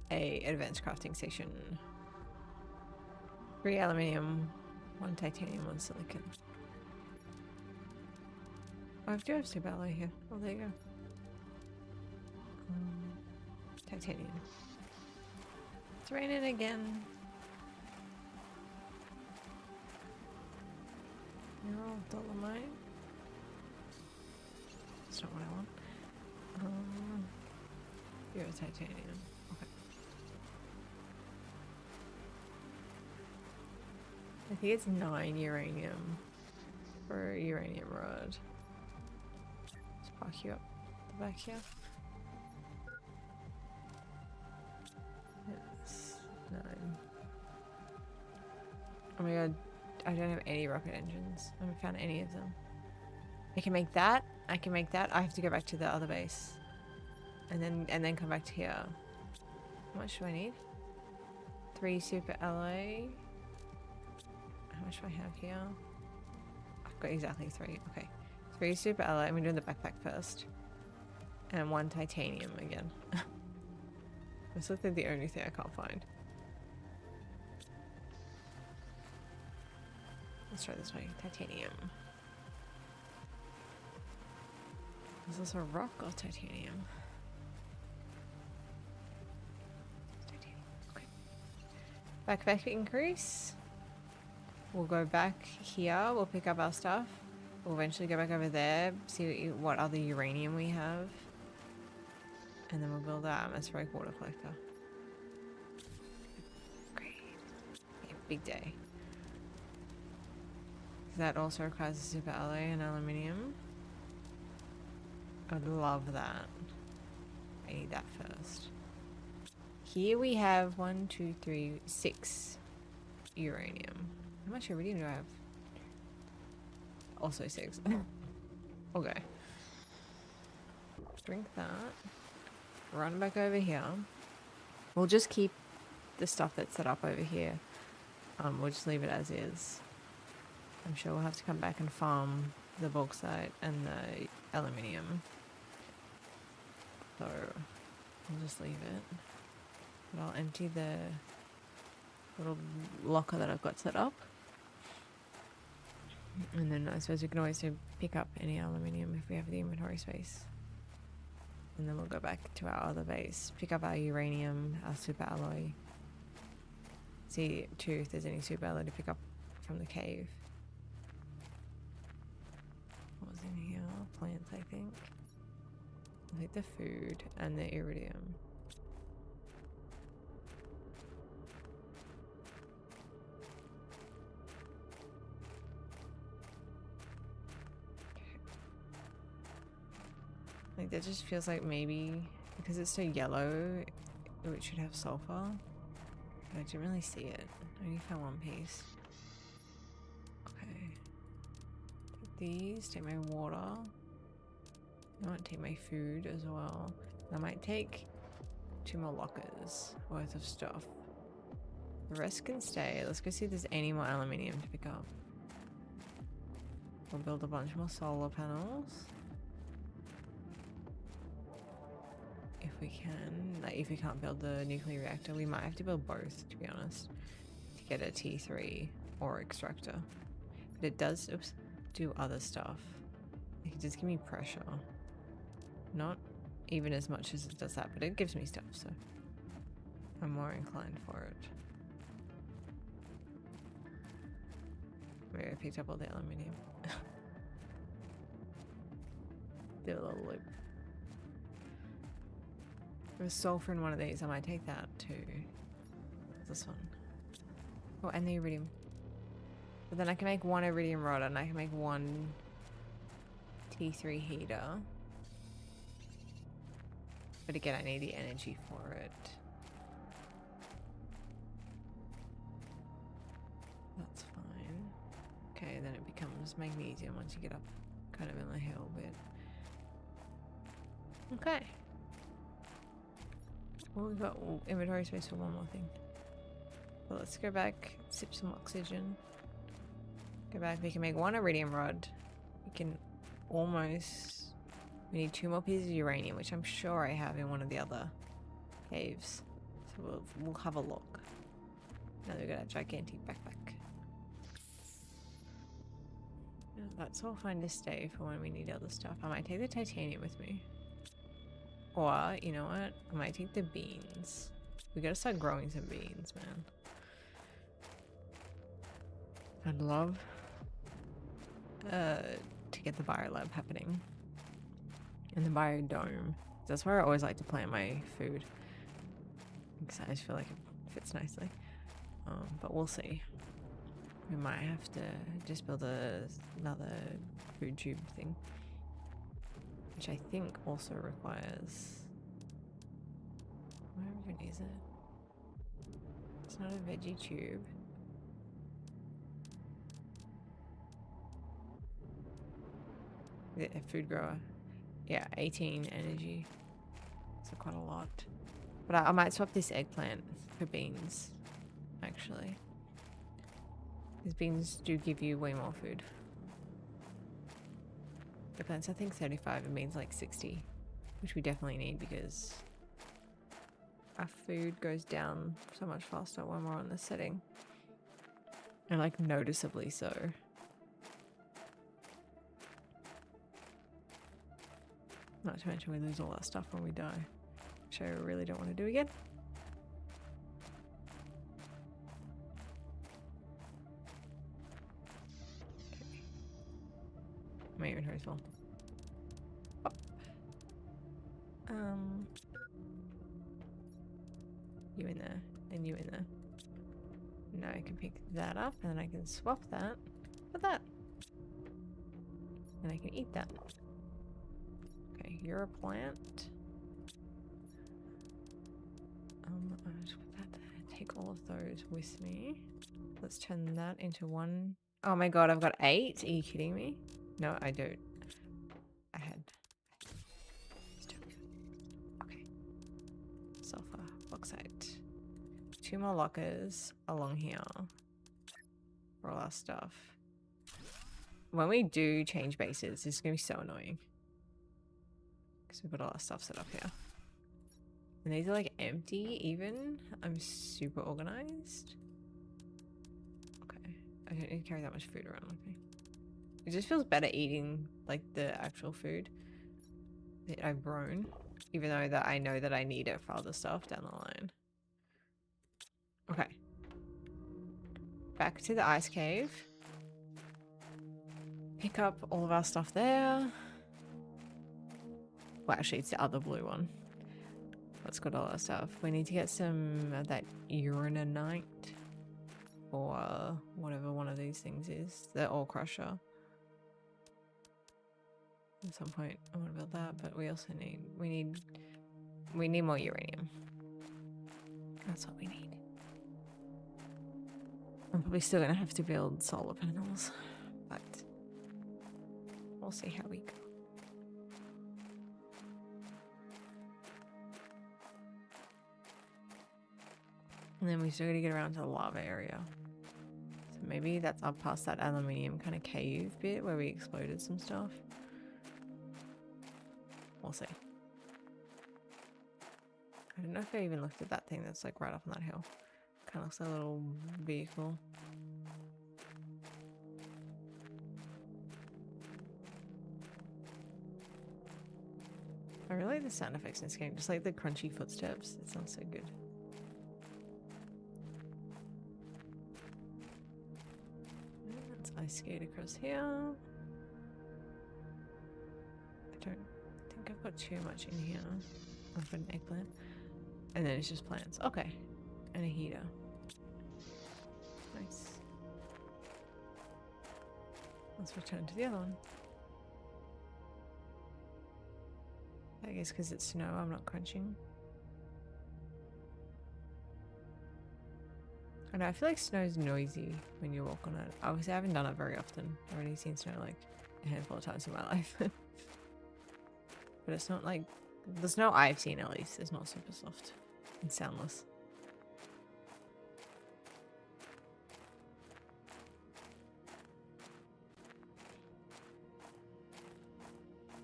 a advanced crafting station. 3 aluminium, 1 titanium, 1 silicon. Oh, I do have super alloy here. Oh, there you go. Titanium. It's raining again. Mineral dolomite. That's not what I want. You're a titanium. Okay. I think it's 9 uranium for a uranium rod. Let's park you up the back here. It's 9. Oh my god, I don't have any rocket engines. I haven't found any of them. I can make that. I can make that. I have to go back to the other base. And then come back to here. How much do I need? 3 super alloy. How much do I have here? I've got exactly 3. Okay. 3 super alloy. I'm doing the backpack first. And 1 titanium again. That's like the only thing I can't find. Let's try this way. Titanium. Is this a rock or titanium? Titanium. Okay. Backpack increase. We'll go back here. We'll pick up our stuff. We'll eventually go back over there. See what other uranium we have. And then we'll build our atmospheric water collector. Great. Yeah, big day. That also requires a super alloy and aluminium. I'd love that. I need that first. Here we have 1, 2, 3, 6 uranium. How much iridium do I have? Also 6. Okay. Drink that. Run back over here. We'll just keep the stuff that's set up over here. We'll just leave it as is. I'm sure we'll have to come back and farm the bauxite and the aluminium. So we'll just leave it. But I'll empty the little locker that I've got set up. And then I suppose we can always pick up any aluminium if we have the inventory space. And then we'll go back to our other base, pick up our uranium, our super alloy. See too if there's any super alloy to pick up from the cave. What was in here? Plants, I think. I think the food and the iridium. Like that just feels like maybe because it's so yellow, it should have sulfur. But I didn't really see it. I only found 1 piece. Okay. Take these, take my water. I might take my food as well. I might take 2 more lockers worth of stuff. The rest can stay. Let's go see if there's any more aluminium to pick up. We'll build a bunch more solar panels. If we can. Like if we can't build the nuclear reactor, we might have to build both, to be honest. To get a T3 or extractor. But it does do other stuff. It can just give me pressure. Not even as much as it does that, but it gives me stuff, so I'm more inclined for it. Maybe I picked up all the aluminium. Do a little loop. There's sulfur in one of these. I might take that too. This one. Oh, and the iridium. But then I can make one iridium rod and I can make one T3 heater. But again, I need the energy for it. That's fine. Okay, then it becomes magnesium once you get up kind of in the hill bit. Okay. Well, we've got inventory space for one more thing. Well, let's go back, sip some oxygen. Go back, we can make one iridium rod. We can almost... We need 2 more pieces of uranium, which I'm sure I have in one of the other caves. So we'll have a look. Now we've got a gigantic backpack. Yeah, that's all fine to stay for when we need other stuff. I might take the titanium with me. Or, you know what? I might take the beans. We gotta start growing some beans, man. I'd love to get the biolab happening. And the biodome. That's where I always like to plant my food. Because I just feel like it fits nicely. But we'll see. We might have to just build another food tube thing. Which I think also requires... Where even is it? It's not a veggie tube. A food grower. Yeah, 18 energy. So quite a lot. But I might swap this eggplant for beans, actually. Because beans do give you way more food. Eggplants, I think 35 and beans like 60. Which we definitely need because our food goes down so much faster when we're on this setting. And like noticeably so. Not to mention we lose all that stuff when we die, which I really don't want to do again. Okay. My inventory's full. Oh. You in there, and you in there. Now I can pick that up, and then I can swap that for that. And I can eat that. You're a plant. I'll just put that there. Take all of those with me. Let's turn that into one. Oh my god, I've got 8? Are you kidding me? No, I don't. I had. Okay. Sulfur, bauxite. 2 more lockers along here for all our stuff. When we do change bases, this is gonna be so annoying. Because we've got all our stuff set up here. And these are like empty even. I'm super organized. Okay. I don't need to carry that much food around with me. It just feels better eating like the actual food that I've grown. Even though that I know that I need it for other stuff down the line. Okay. Back to the ice cave. Pick up all of our stuff there. Well, actually, it's the other blue one. That's got all our stuff. We need to get some of that uraninite. Or whatever one of these things is. The ore crusher. At some point, I want to build that, but we also need... We need more uranium. That's what we need. I'm probably still going to have to build solar panels. But... we'll see how we go. And then we still got to get around to the lava area. So maybe that's up past that aluminium kind of cave bit where we exploded some stuff. We'll see. I don't know if I even looked at that thing that's like right up on that hill. Kind of looks like a little vehicle. I really like the sound effects in this game. Just like the crunchy footsteps. It sounds so good. ice skate across here. I don't think I've got too much in here. I've got an eggplant. And then it's just plants. Okay. And a heater. Nice. Let's return to the other one. I guess because it's snow, I'm not crunching. I know, I feel like snow's noisy when you walk on it. Obviously, I haven't done it very often. I've only seen snow like a handful of times in my life. But it's not like... The snow I've seen, at least, is not super soft and soundless.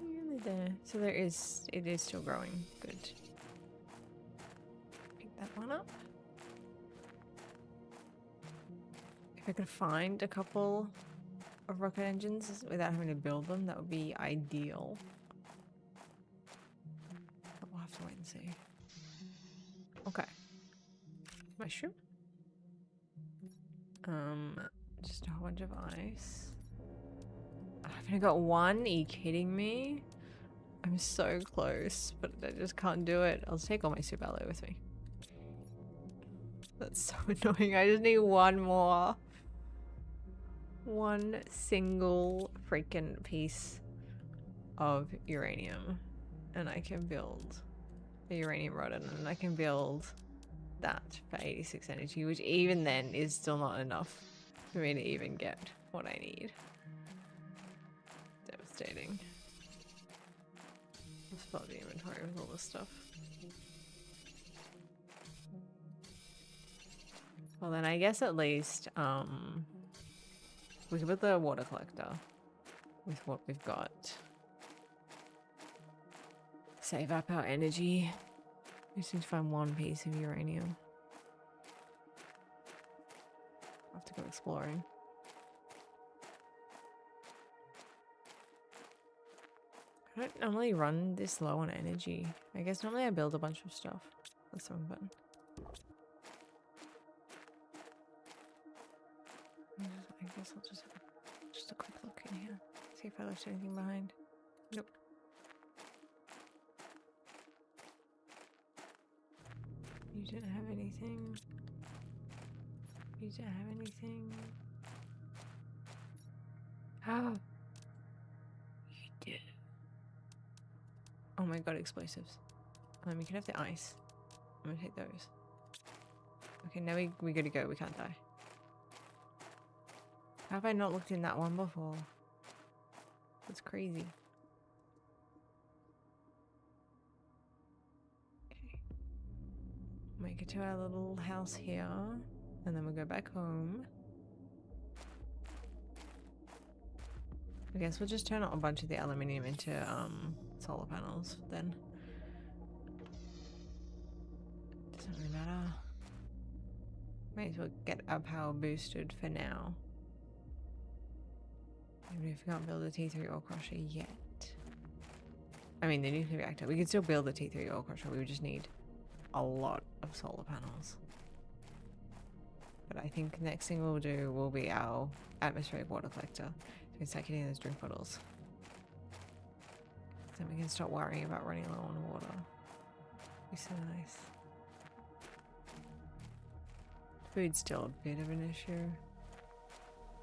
Nearly there. So there is... It is still growing. Good. Pick that one up. If I could find a couple of rocket engines without having to build them, that would be ideal. But we'll have to wait and see. Okay. Mushroom. Just a whole bunch of ice. I've only got one? Are you kidding me? I'm so close, but I just can't do it. I'll take all my super alloy with me. That's so annoying. I just need one more. One single freaking piece of uranium. And I can build a uranium rod, and then I can build that for 86 energy, which even then is still not enough for me to even get what I need. Devastating. Let's fill the inventory with all this stuff. Well then I guess at least we can put the water collector with what we've got. Save up our energy. We just need to find one piece of uranium. I'll have to go exploring. I don't normally run this low on energy. I guess normally I build a bunch of stuff. That's the wrong button. I guess I'll just have a quick look in here. See if I left anything behind. Nope. You didn't have anything. You didn't have anything. Oh. You did. Oh my god, explosives. You can have the ice. I'm gonna take those. Okay, now we gotta go. We can't die. How have I not looked in that one before? That's crazy. Okay. Make it to our little house here. And then we'll go back home. I guess we'll just turn a bunch of the aluminium into solar panels then. Doesn't really matter. Might as well get our power boosted for now. Even if we can't build a T3 ore crusher yet. I mean the nuclear reactor. We could still build the T3 ore crusher. We would just need a lot of solar panels. But I think the next thing we'll do will be our atmospheric water collector. So we can start getting those drink bottles. Then we can stop worrying about running low on water. It'd be so nice. Food's still a bit of an issue.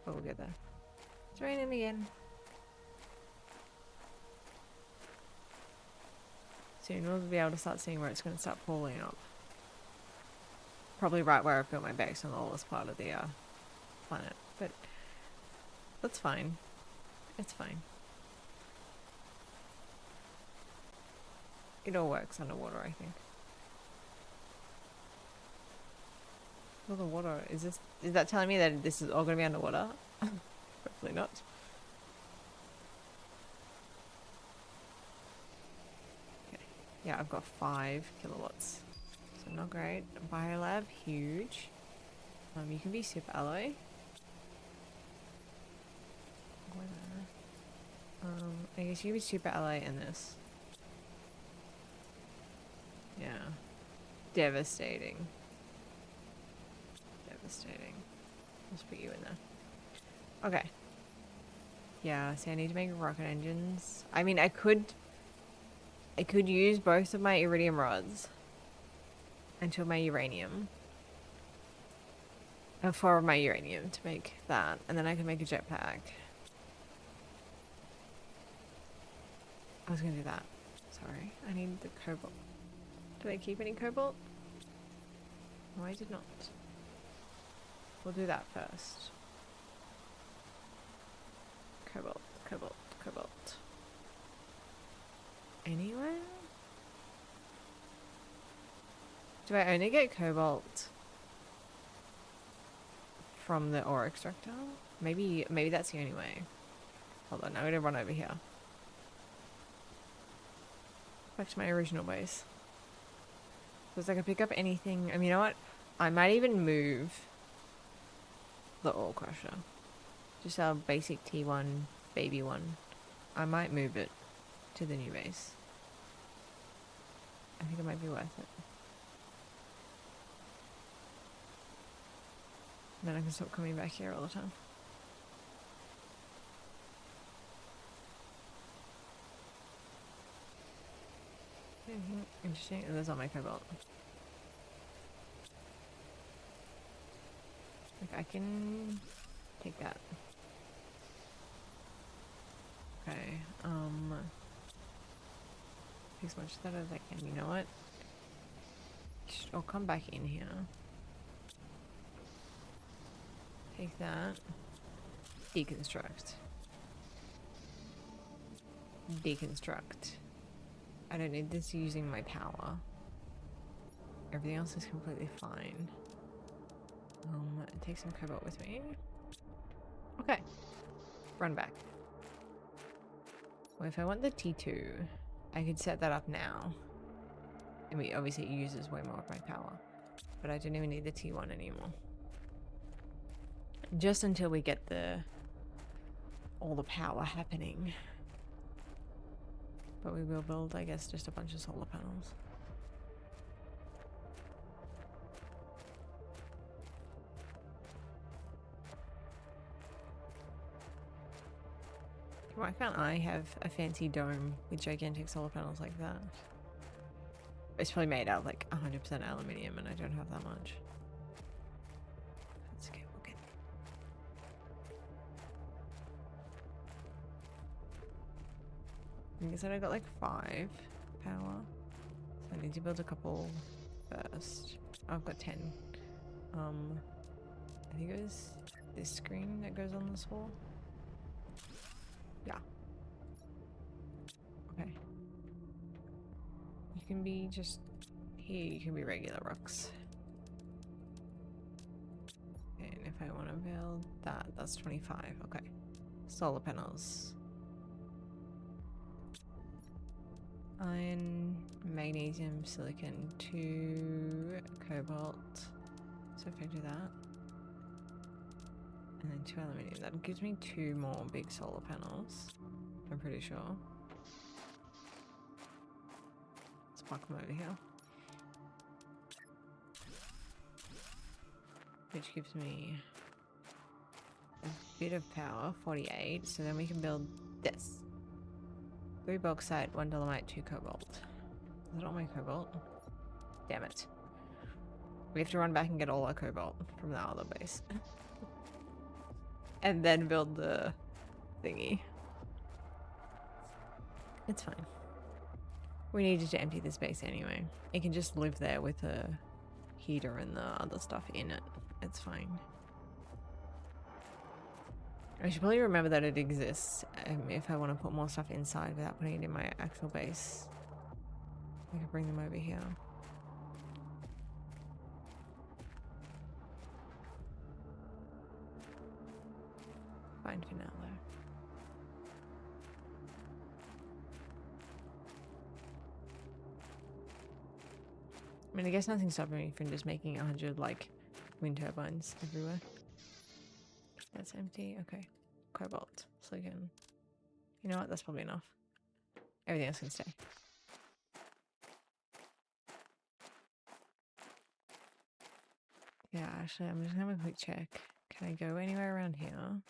But we'll get there. It's raining again. Soon we'll be able to start seeing where it's going to start falling up. Probably right where I've built my base on the lowest part of the planet. But that's fine. It's fine. It all works underwater, I think. Well, the water is that telling me that this is all going to be underwater? Hopefully not. Okay. Yeah, I've got 5 kilowatts. So not great. Biolab, huge. You can be super alloy. I guess you can be super alloy in this. Yeah. Devastating. Devastating. Let's put you in there. Okay. Yeah, see, I need to make rocket engines. I mean, I could use both of my iridium rods until my uranium. And 4 of my uranium to make that, and then I can make a jetpack. I was gonna do that. Sorry, I need the cobalt. Did I keep any cobalt? No, I did not. We'll do that first. Cobalt, cobalt, cobalt. Anywhere? Do I only get cobalt from the ore extractor? Maybe that's the only way. Hold on, I'm gonna run over here. Back to my original base. Because I can pick up anything. I mean, you know what? I might even move the ore crusher. Just our basic T1 baby one. I might move it to the new base. I think it might be worth it. Then I can stop coming back here all the time. Interesting. And there's all my cobalt. Like, I can take that. Okay. Take as much of that as I can. You know what? I'll come back in here. Take that. Deconstruct. Deconstruct. I don't need this using my power. Everything else is completely fine. Take some cobalt with me. Okay. Run back. Well, if I want the T2, I could set that up now. I mean, obviously it uses way more of my power. But I don't even need the T1 anymore. Just until we get all the power happening. But we will build, I guess, just a bunch of solar panels. Why can't I have a fancy dome with gigantic solar panels like that? It's probably made out of like 100% aluminium and I don't have that much. That's okay, we'll get there. I guess I got like 5 power. So I need to build a couple first. Oh, I've got 10. I think it was this screen that goes on this wall. Yeah. Okay. You can be just here, you can be regular rocks. And if I want to build that, that's 25. Okay. Solar panels. Iron, magnesium, silicon, 2 cobalt. So if I do that, and then 2 aluminium, that gives me 2 more big solar panels. I'm pretty sure. Let's park them over here. Which gives me a bit of power, 48. So then we can build this. 3 bauxite, 1 dolomite, 2 cobalt. Is that all my cobalt? Damn it. We have to run back and get all our cobalt from the other base. And then build the thingy. It's fine. We needed to empty this base anyway. It can just live there with a heater and the other stuff in it. It's fine. I should probably remember that it exists if I want to put more stuff inside without putting it in my actual base. I can bring them over here. Fine for now though. I mean, I guess nothing's stopping me from just making 100 like wind turbines everywhere. That's empty. Okay. Cobalt. Silicon. You know what? That's probably enough. Everything else can stay. Yeah, actually, I'm just gonna have a quick check. Can I go anywhere around here?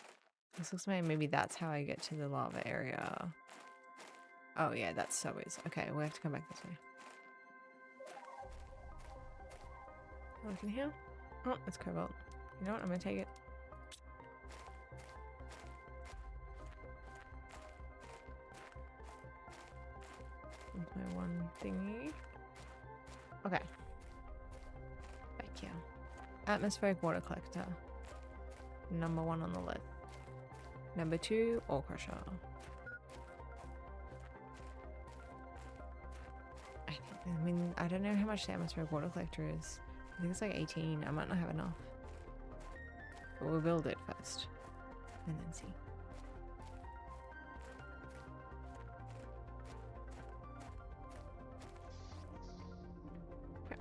This looks like maybe that's how I get to the lava area. Oh yeah, that's so easy. Okay, we have to come back this way. Look in here. Oh, it's cobalt. You know what? I'm gonna take it. That's my one thingy. Okay. Back here. Atmospheric water collector. Number 1 on the list. Number 2, ore crusher. I mean, I don't know how much the atmospheric water collector is. I think it's like 18. I might not have enough. But we'll build it first. And then see. Okay.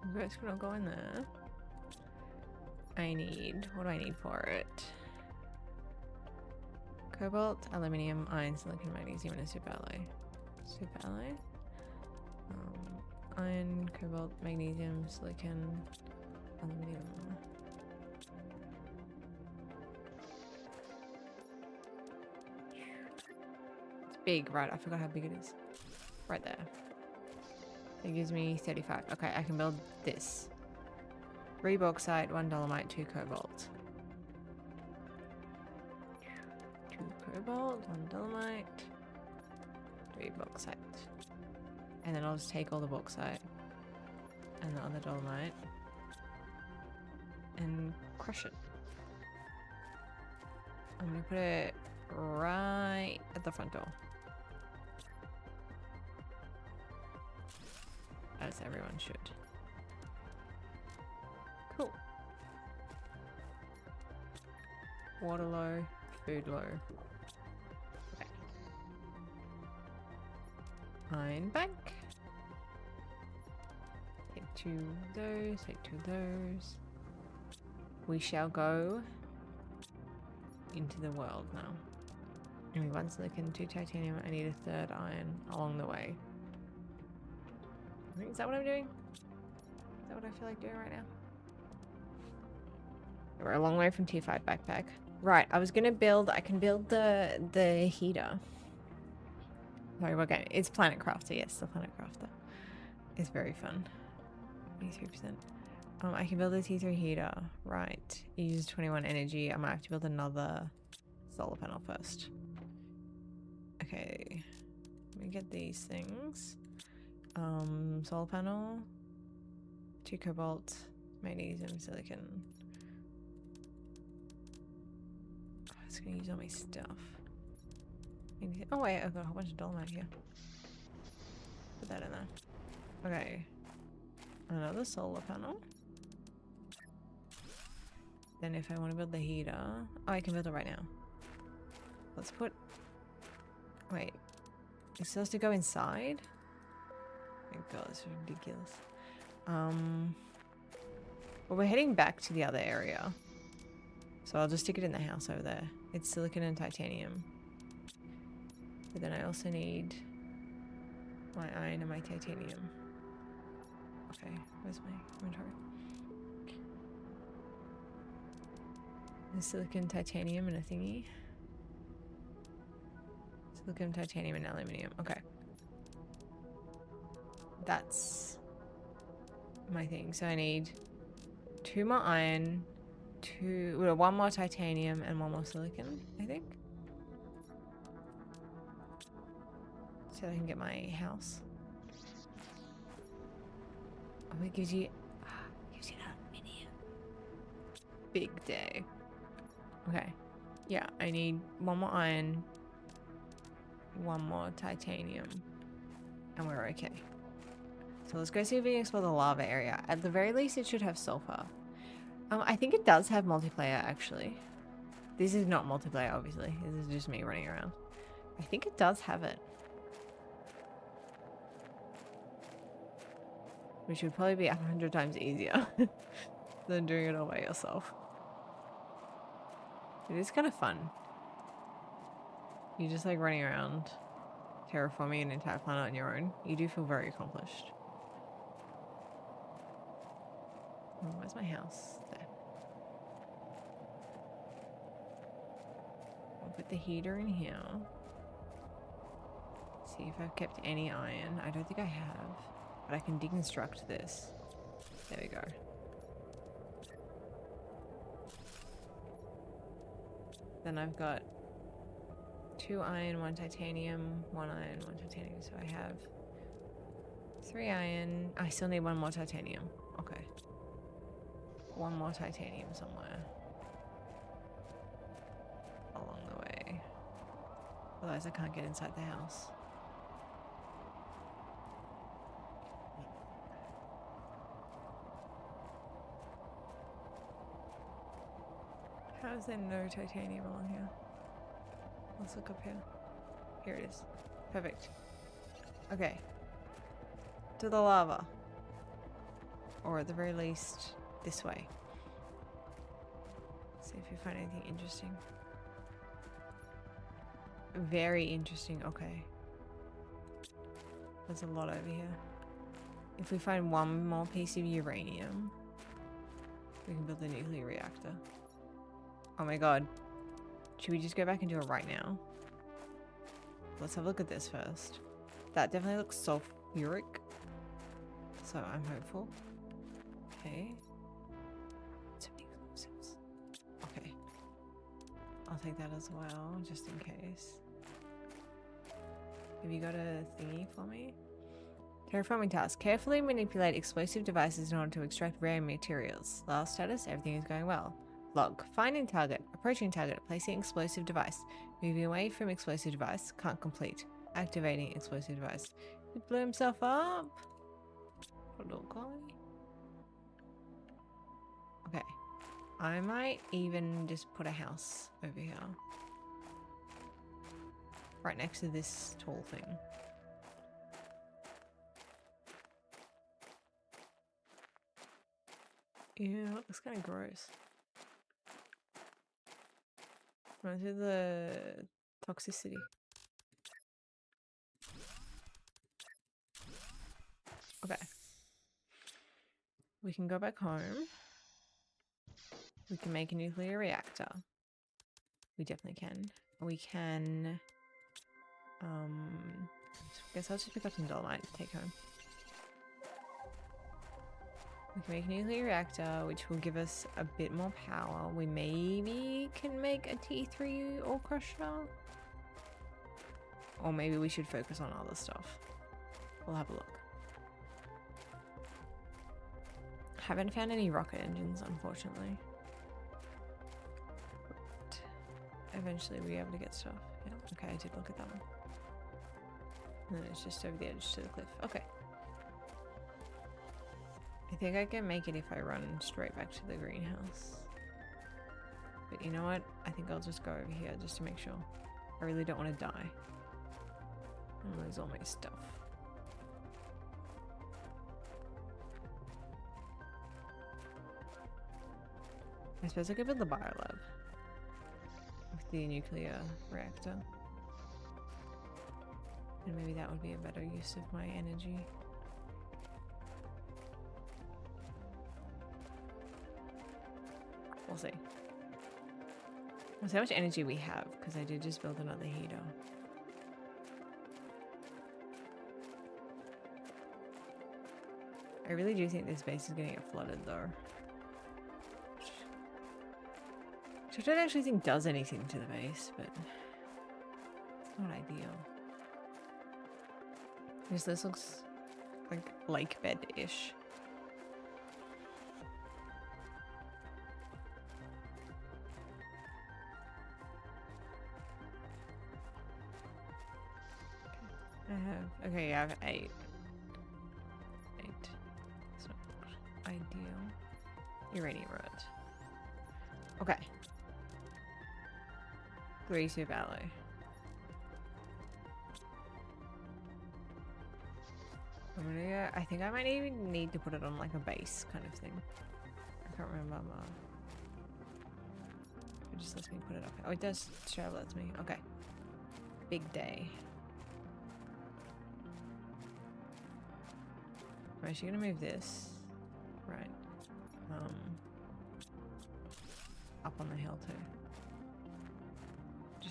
I'm just gonna go in there. I need... What do I need for it? Cobalt, aluminium, iron, silicon, magnesium, and a super alloy. Super alloy? Iron, cobalt, magnesium, silicon, aluminium. It's big, right? I forgot how big it is. Right there. It gives me 35. Okay, I can build this. 3 bauxite, 1 dolomite, 2 cobalt. 2 cobalt, 1 dolomite, 3 bauxite. And then I'll just take all the bauxite and the other dolomite and crush it. I'm gonna put it right at the front door. As everyone should. Cool. Water low, food low. Okay. Iron bank. Take 2 of those, take 2 of those. We shall go into the world now. And we 1 silicon, 2 titanium. I need a 3rd iron along the way. Is that what I'm doing? Is that what I feel like doing right now? We're a long way from T5 backpack. Right, I was gonna build... I can build the heater. Sorry, what game? It's Planet Crafter, yes, the Planet Crafter. It's very fun. 83%. I can build a T3 heater. Right. It uses 21 energy. I might have to build another solar panel first. Okay. Let me get these things. Solar panel. 2 cobalt. Magnesium, silicon. Oh, it's gonna use all my stuff. Oh wait, I've got a whole bunch of dolomite here. Put that in there. Okay. Another solar panel. Then if I want to build the heater... Oh, I can build it right now. Let's put... Wait. It's supposed to go inside? Oh my god, this is ridiculous. Well, we're heading back to the other area. So I'll just stick it in the house over there. It's silicon and titanium. But then I also need my iron and my titanium. Okay, where's my inventory? There's silicon, titanium, and a thingy. Silicon, titanium, and aluminium. Okay. That's my thing. So I need 2 more iron, 1 more titanium, and 1 more silicon, I think. So I can get my house. Oh, it gives you aluminium. Big day. Okay. Yeah, I need 1 more iron, 1 more titanium, and we're okay. So let's go see if we can explore the lava area. At the very least, it should have sulfur. I think it does have multiplayer, actually. This is not multiplayer, obviously. This is just me running around. I think it does have it. Which would probably be 100 times easier than doing it all by yourself. It is kind of fun. You're just like running around terraforming an entire planet on your own. You do feel very accomplished. Oh, where's my house? There. put the heater in here. See if I've kept any iron. I don't think I have, but I can deconstruct this. There we go. Then I've got 2 iron, 1 titanium, 1 iron, 1 titanium. So I have 3 iron. I still need 1 more titanium. Okay. 1 more titanium somewhere along the way. Otherwise I can't get inside the house. How is there no titanium along here? Let's look up here. Here it is. Perfect. Okay. To the lava. Or at the very least, this way. See if we find anything interesting. Very interesting. Okay. There's a lot over here. If we find 1 more piece of uranium, we can build a nuclear reactor. Oh my god. Should we just go back and do it right now? Let's have a look at this first. That definitely looks sulfuric. So I'm hopeful. Okay. Okay. I'll take that as well, just in case. Have you got a thingy for me? Terraforming task. Carefully manipulate explosive devices in order to extract rare materials. Last status, everything is going well. Log. Finding target. Approaching target. Placing explosive device. Moving away from explosive device. Can't complete. Activating explosive device. He blew himself up. Little guy. Okay. I might even just put a house over here. Right next to this tall thing. Yeah, that looks kind of gross. Reminds me of the toxicity. Okay. We can go back home. We can make a nuclear reactor. We definitely can. We can... guess I'll just pick up some dolomite to take home. We can make a nuclear reactor, which will give us a bit more power. We maybe can make a T3 ore crusher. Or maybe we should focus on other stuff. We'll have a look. Haven't found any rocket engines, unfortunately. But eventually we'll be able to get stuff. Yeah, okay, I did look at that one. And then it's just over the edge to the cliff. Okay. I think I can make it if I run straight back to the greenhouse. But you know what? I think I'll just go over here just to make sure. I really don't want to die and lose all my stuff. I suppose I could build the biolab with the nuclear reactor. And maybe that would be a better use of my energy. We'll see. We'll see how much energy we have, because I did just build another heater. I really do think this base is going to get flooded, though. Which I don't actually think does anything to the base, but it's not ideal. Because this looks like lake bed-ish. Okay, I have 8. It's not ideal. Uranium rod. Okay. Greasewood alloy. I think I might even need to put it on like a base kind of thing. I can't remember. It just lets me put it up. Oh, it does straight up lets me. Okay. Big day. I'm actually gonna move this right up on the hill too,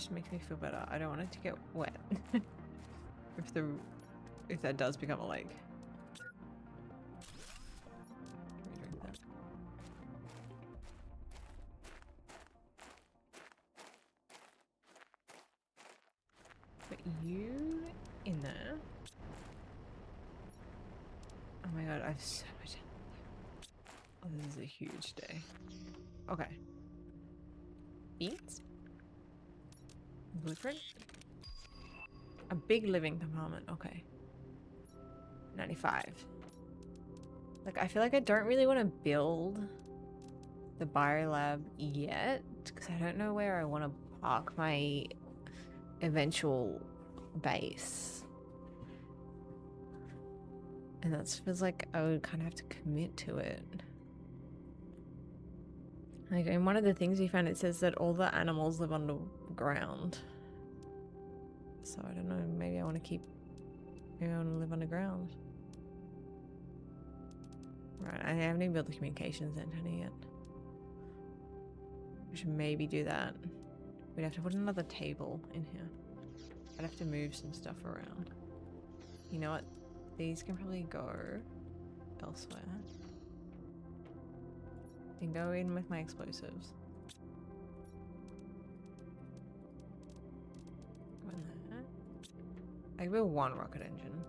just makes me feel better. I don't want it to get wet. if that does become a lake. Let me drink that. Put you in there. Oh my god, I have so much. Oh, this is a huge day. Okay. Beans? Blueprint? A big living compartment. Okay. 95. Like, I feel like I don't really want to build the biolab yet because I don't know where I want to park my eventual base. And that feels like I would kind of have to commit to it. Like, in one of the things we found, it says that all the animals live underground. So I don't know, maybe I want to live underground. Right, I haven't even built the communications antenna yet. We should maybe do that. We'd have to put another table in here. I'd have to move some stuff around. You know what? These can probably go elsewhere. And go in with my explosives. Go in there. I can build one rocket engine.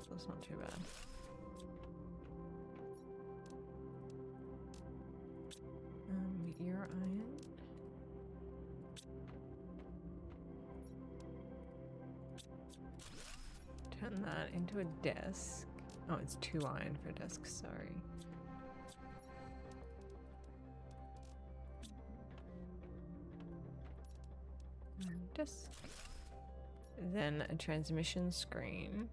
So it's not too bad. Meteor iron. Turn that into a desk. Oh, it's 2 iron for a desk, sorry. Desk. Then a transmission screen.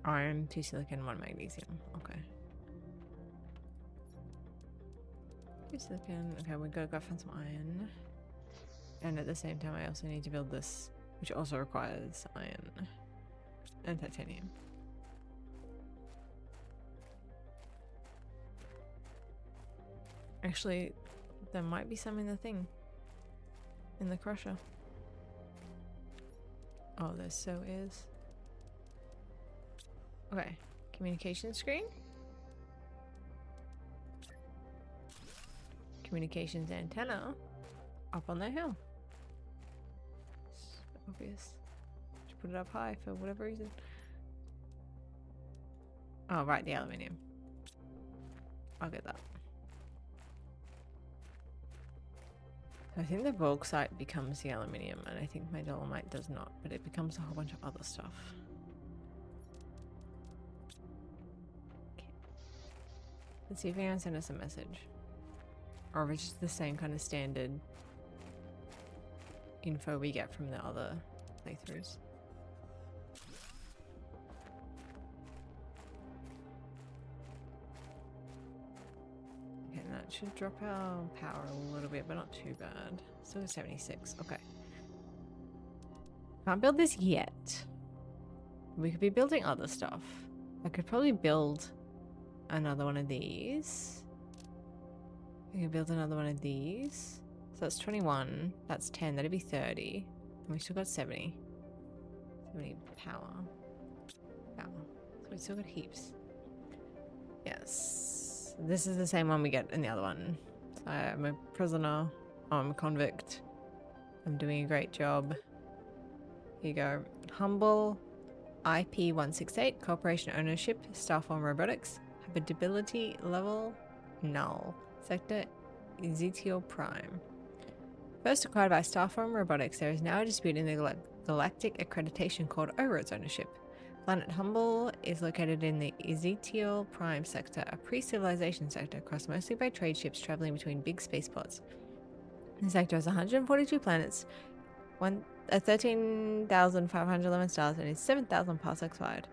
Iron, 2 silicon, 1 magnesium. Okay. 2 silicon. Okay, we gotta go find some iron. And at the same time, I also need to build this, which also requires iron and titanium. Actually, there might be some in the thing. In the crusher. Oh, there so is. Okay, communication screen. Communications antenna up on the hill. It's obvious. Just put it up high for whatever reason. Oh, right, the aluminium. I'll get that. I think the bauxite becomes the aluminium, and I think my dolomite does not, but it becomes a whole bunch of other stuff. Okay. Let's see if anyone sent us a message. Or if it's just the same kind of standard info we get from the other playthroughs. Okay, that should drop our power a little bit, but not too bad. Still at 76. Okay. Can't build this yet. We could be building other stuff. I could probably build another one of these. We can build another one of these. So that's 21. That's 10. That'd be 30. And we still got 70. 70 power. Power. So we still got heaps. Yes. This is the same one we get in the other one. So I'm a prisoner. Oh, I'm a convict. I'm doing a great job. Here you go. Humble IP-168. Corporation ownership. Starform robotics. Habitability level. Null. Sector Ezekiel Prime. First acquired by Starform Robotics, there is now a dispute in the galactic accreditation called over its ownership. Planet Humble is located in the Ezekiel Prime sector, a pre-civilization sector crossed mostly by trade ships traveling between big spaceports. The sector has 142 planets, 13,511 stars, and is 7,000 parsecs wide.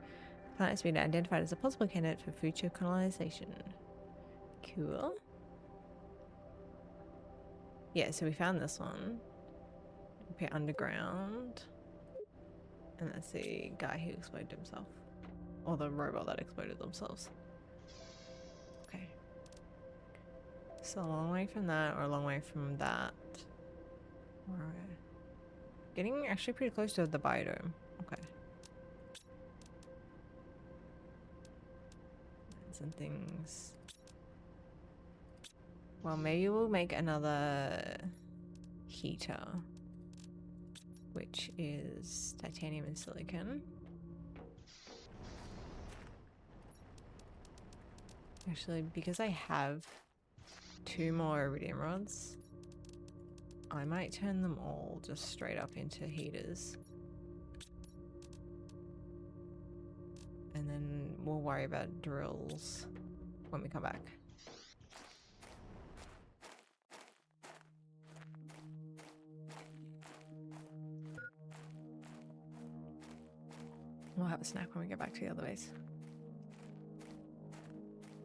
The planet has been identified as a possible candidate for future colonization. Cool. Yeah, so we found this one. Okay, underground. And that's the guy who exploded himself. Or the robot that exploded themselves. Okay. So a long way from that, or a long way from that. Right. Getting actually pretty close to the biodome. Okay. Some things. Well, maybe we'll make another heater, which is titanium and silicon. Actually, because I have 2 more iridium rods, I might turn them all just straight up into heaters. And then we'll worry about drills when we come back. We'll have a snack when we get back to the other base.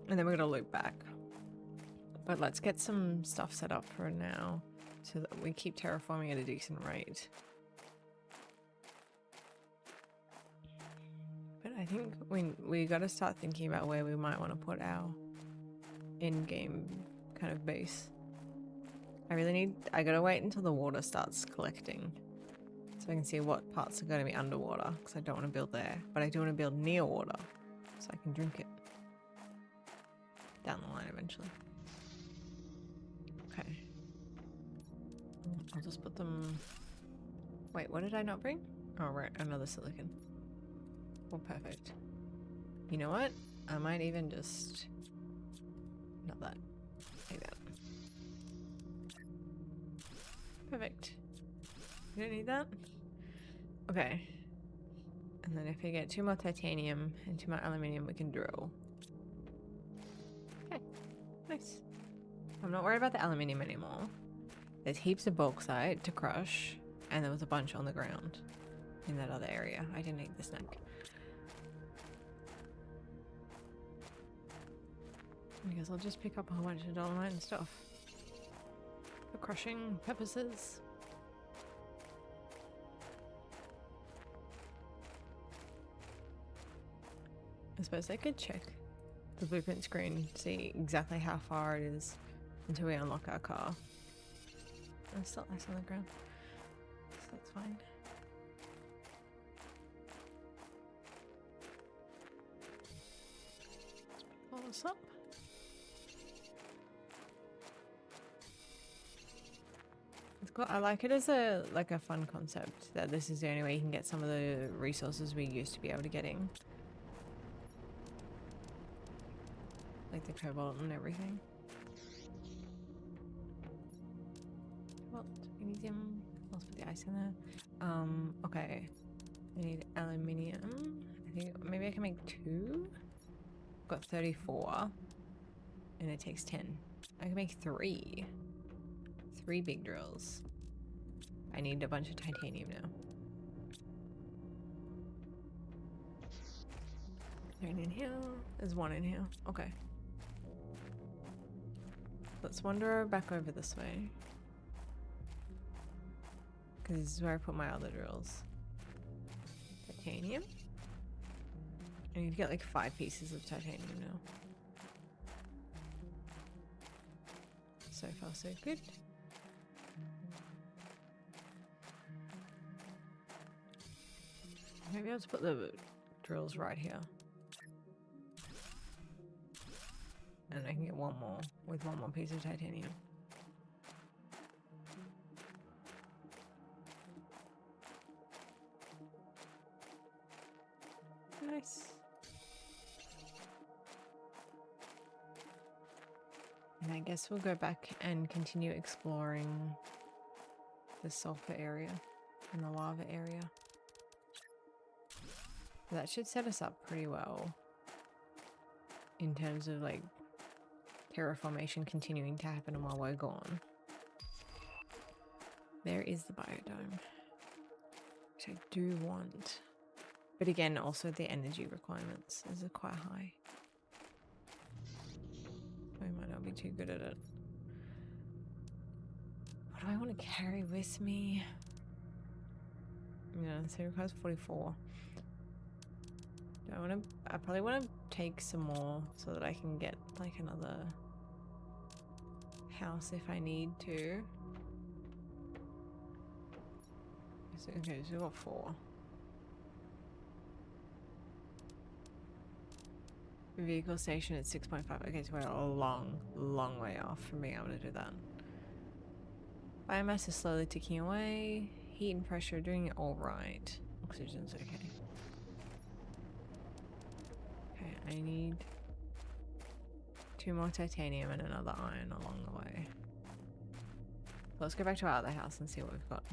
And then we're gonna loop back. But let's get some stuff set up for now so that we keep terraforming at a decent rate. But I think we gotta start thinking about where we might want to put our in-game kind of base. I gotta wait until the water starts collecting so I can see what parts are gonna be underwater, because I don't want to build there, but I do want to build near water so I can drink it down the line eventually. Okay. I'll just put them... Wait, what did I not bring? Oh, right, another silicon. Well, perfect. You know what? I might even just... Not that. Like that. Perfect. You don't need that? Okay. And then if we get 2 more titanium and 2 more aluminium, we can drill. Okay. Nice. I'm not worried about the aluminium anymore. There's heaps of bauxite to crush, and there was a bunch on the ground in that other area. I didn't eat the snack. I guess I'll just pick up a whole bunch of dolomite and stuff for crushing purposes. I suppose I could check the blueprint screen, see exactly how far it is until we unlock our car. There's still ice on the ground, so that's fine. Let's pull this up. It's cool. I like it as a fun concept that this is the only way you can get some of the resources we used to be able to get in. Like the cobalt and everything. Cobalt, magnesium. Let's put the ice in there. Okay. I need aluminium. I think maybe I can make 2. Got 34. And it takes 10. I can make 3. 3 big drills. I need a bunch of titanium now. There's in here. There's 1 in here. Okay. Let's wander back over this way. Because this is where I put my other drills. Titanium. I need to get like 5 pieces of titanium now. So far so good. Maybe I'll just put the drills right here. And I can get 1 more with 1 more piece of titanium. Nice. And I guess we'll go back and continue exploring the sulfur area and the lava area. That should set us up pretty well in terms of like terraformation continuing to happen while we're gone. There is the biodome, which I do want. But again, also the energy requirements is quite high. I might not be too good at it. What do I want to carry with me? Yeah, so it requires 44. I probably want to take some more so that I can get like another house if I need to. Okay, so we've got 4. Vehicle station at 6.5. Okay, so we're a long way off from being able to do that. Biomass is slowly ticking away. Heat and pressure doing it all right. Oxygen's okay. Okay, I need 2 more titanium and another iron along the way. Let's go back to our other house and see what we've got.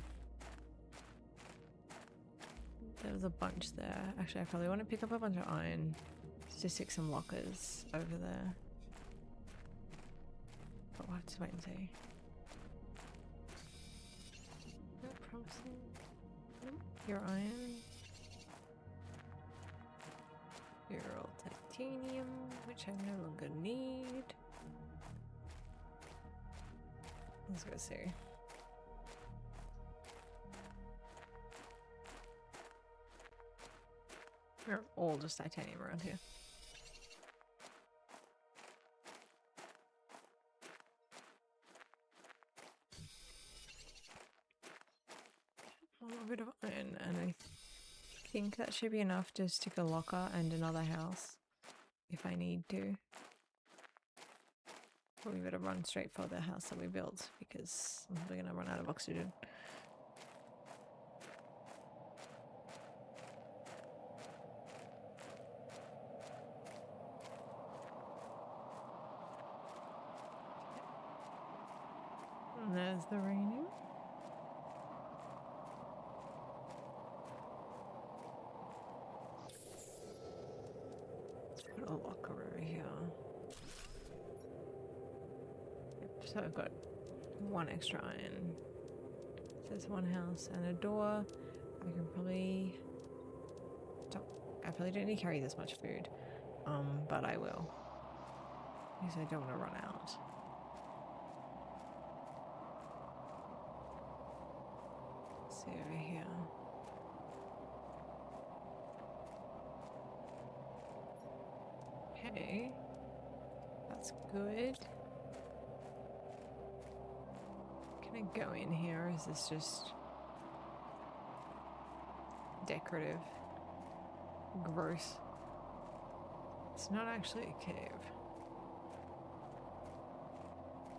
There was a bunch there. Actually, I probably want to pick up a bunch of iron to stick some lockers over there. But we'll have to wait and see. Not promising. Your iron. Your old titanium, which I no longer need. Let's go see. We're all just titanium around here. A little bit of iron, and I think that should be enough to stick a locker and another house if I need to. But we better run straight for the house that we built because I'm probably gonna run out of oxygen. And there's the raining. Let's put a locker over here. Yep, so I've got 1 extra iron. So there's 1 house and a door. I can probably... I probably don't need to carry this much food. But I will. Because I don't want to run out. See over here. Okay. That's good. Can I go in here? Or is this just decorative? Gross. It's not actually a cave.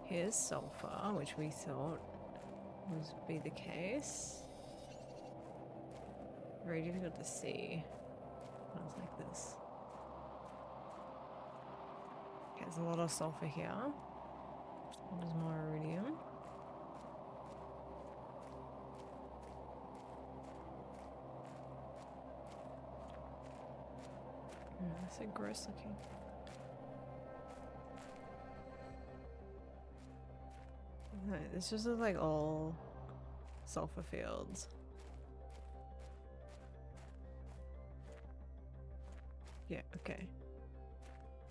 Here's sulfur, which we thought would be the case. Very difficult to see when it's like this. Okay, there's a lot of sulfur here. There's more iridium. That's so gross looking. No, this just looks like all sulfur fields. Yeah, okay.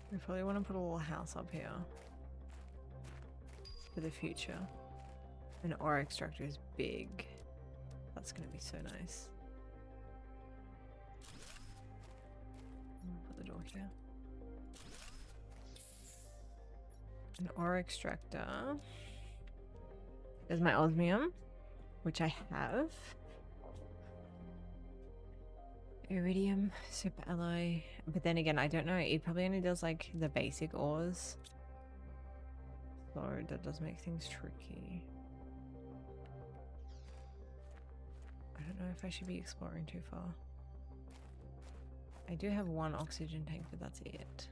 We probably want to put a little house up here for the future. An ore extractor is big. That's going to be so nice. Put the door here. An ore extractor. There's my osmium, which I have. Iridium, super alloy. But then again, I don't know. It probably only does like the basic ores. So that does make things tricky. I don't know if I should be exploring too far. I do have 1 oxygen tank, but that's it.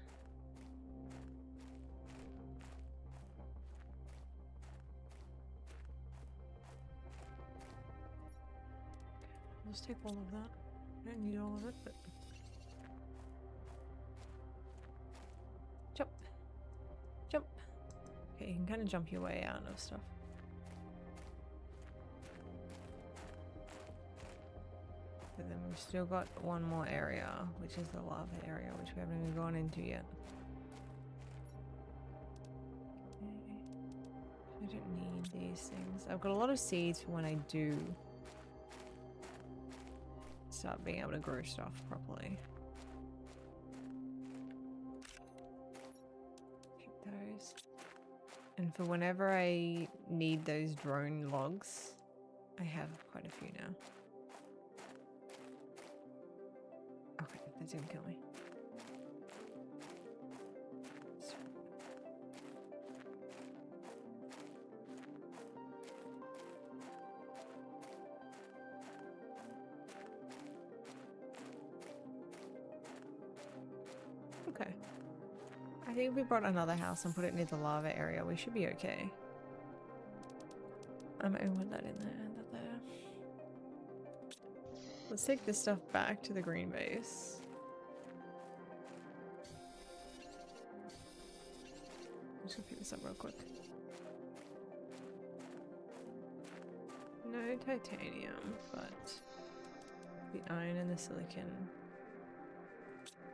I'll just take all of that. I don't need all of it, but... Jump! Jump! Okay, you can kind of jump your way out of stuff. But then we've still got 1 more area, which is the lava area, which we haven't even gone into yet. Okay. I don't need these things. I've got a lot of seeds for when I do start being able to grow stuff properly. Keep those. And for whenever I need those drone logs, I have quite a few now. That's gonna kill me. Okay. I think if we brought another house and put it near the lava area, we should be okay. I might put that in there, that there. Let's take this stuff back to the green base. I'm just gonna pick this up real quick. No titanium, but the iron and the silicon.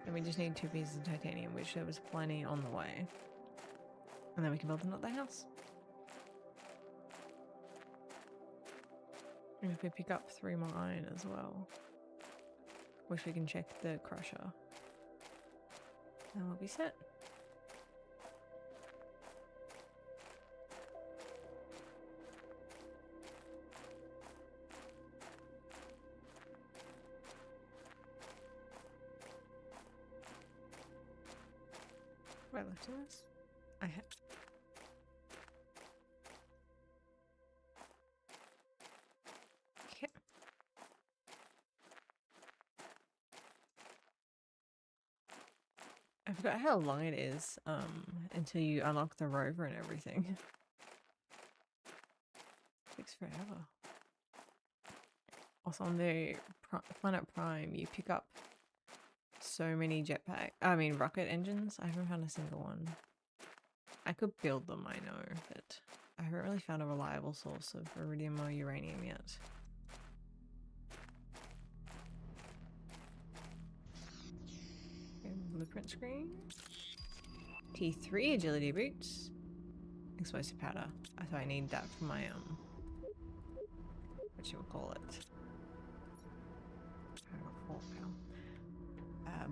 And we just need 2 pieces of titanium, which there was plenty on the way. And then we can build another house. And if we pick up 3 more iron as well, which we can check the crusher, then we'll be set. Have I left in this? I have. Okay. I forgot how long it is until you unlock the rover and everything. It takes forever. Also on the Planet Prime, you pick up so many rocket engines. I haven't found a single one. I could build them, I know, but I haven't really found a reliable source of iridium or uranium yet. Okay, blueprint screen. T3 agility boots. Explosive powder. So I need that for my what you would call it?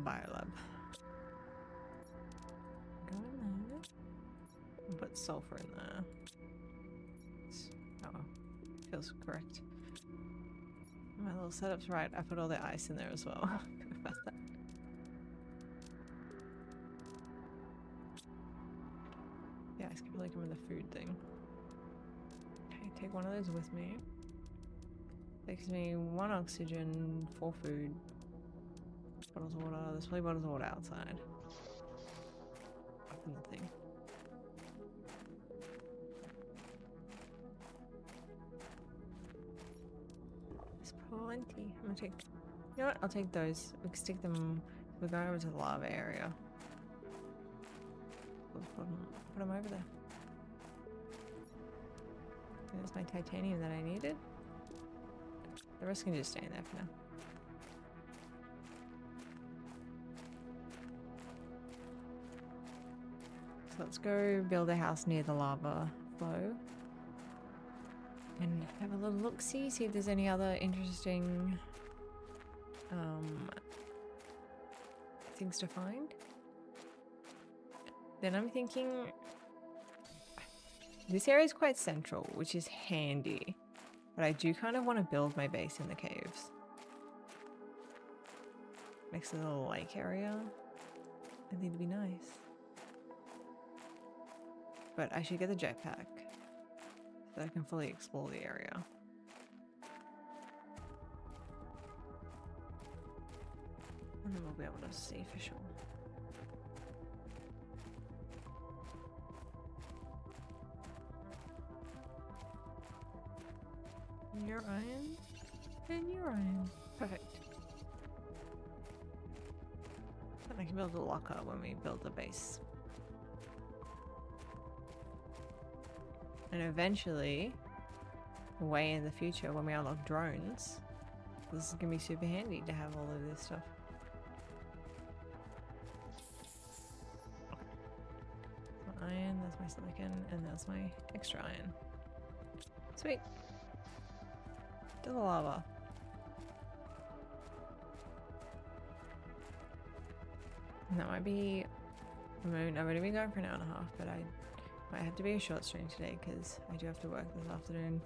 Biolab. Go in there. And put sulfur in there. Oh, feels correct. My little setup's right. I put all the ice in there as well. About that. Yeah, ice can probably come in the food thing. Okay, take one of those with me. Takes me 1 oxygen, 4 food. Bottles of water. There's probably bottles of water outside. Up in the thing. There's plenty. I'm gonna take. You know what? I'll take those. We can stick them. We're going over to the lava area. Let's put them over there. There's my titanium that I needed. The rest can just stay in there for now. So let's go build a house near the lava flow. And have a little look-see, see if there's any other interesting things to find. Then I'm thinking this area is quite central, which is handy. But I do kind of want to build my base in the caves. Next to the little lake area. I think it'd be nice. But I should get the jetpack so that I can fully explore the area. And then we'll be able to see for sure. Your iron and your iron. Perfect. And I can build a locker when we build the base. And eventually, way in the future, when we unlock drones, this is going to be super handy to have all of this stuff. That's my iron, that's my silicon, and that's my extra iron. Sweet. To the lava. And that might be... I've already been going for an hour and a half, but I might have to be a short stream today because I do have to work this afternoon.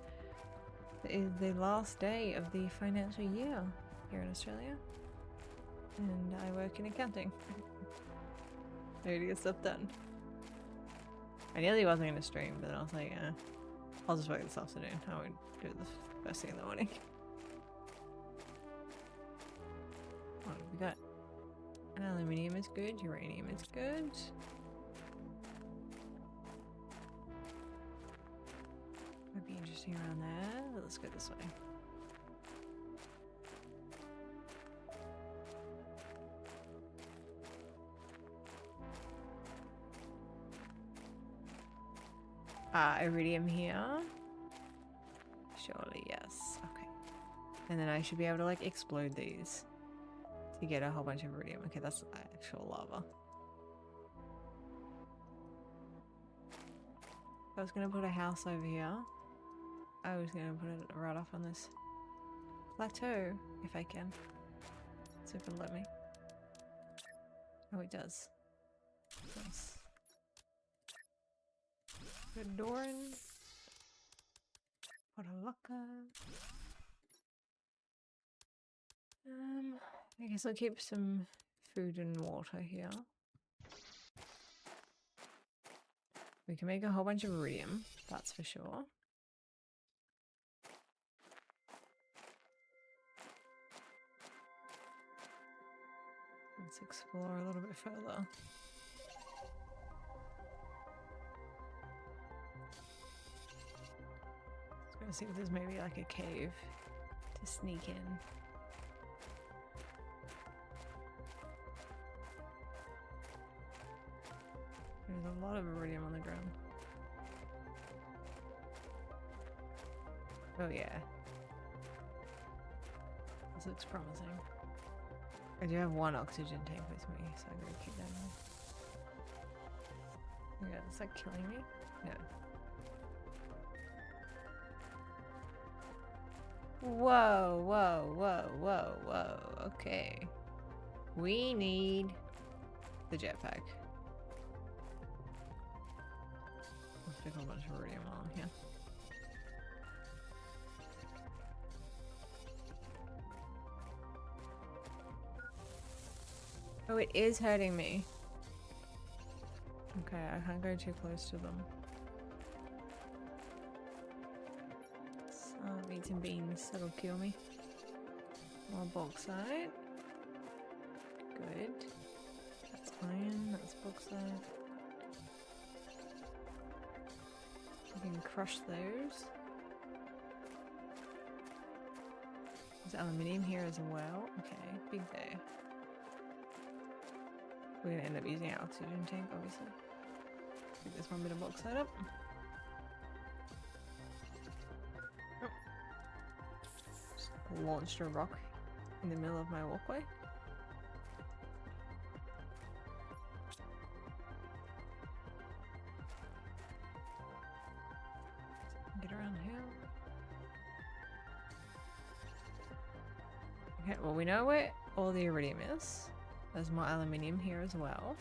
It is the last day of the financial year here in Australia. And I work in accounting. I need to get stuff done. I nearly wasn't going to stream, but then I was like, I'll just work this afternoon. I won't do it the first thing in the morning. What have we got? Aluminium is good, uranium is good. Might be interesting around there. Let's go this way. Iridium here. Surely, yes. Okay. And then I should be able to like explode these to get a whole bunch of iridium. Okay, that's actual lava. I was gonna put a house over here. I was gonna put it right off on this plateau if I can. See if it'll let me. Oh, it does. Nice. Put a door in. Put a locker. I guess I'll keep some food and water here. We can make a whole bunch of iridium, that's for sure. Let's explore a little bit further. Just gonna see if there's maybe like a cave to sneak in. There's a lot of iridium on the ground. Oh yeah. This looks promising. I do have one oxygen tank with me, so I'm gonna keep that in. Yeah, is that killing me? No. Whoa, whoa, whoa, whoa, whoa. Okay. We need the jetpack. Let's pick a bunch of iridium on here. Oh, it is hurting me. Okay, I can't go too close to them. So I'll eat some beans, that'll kill me. More bauxite. Good. That's iron, that's bauxite. We can crush those. There's aluminium here as well. Okay, big day. We're gonna end up using our oxygen tank, obviously. Pick this one bit of bauxite up. Oh. Just launched a rock in the middle of my walkway. Get around here. Okay, well we know where all the iridium is. There's more aluminium here as well.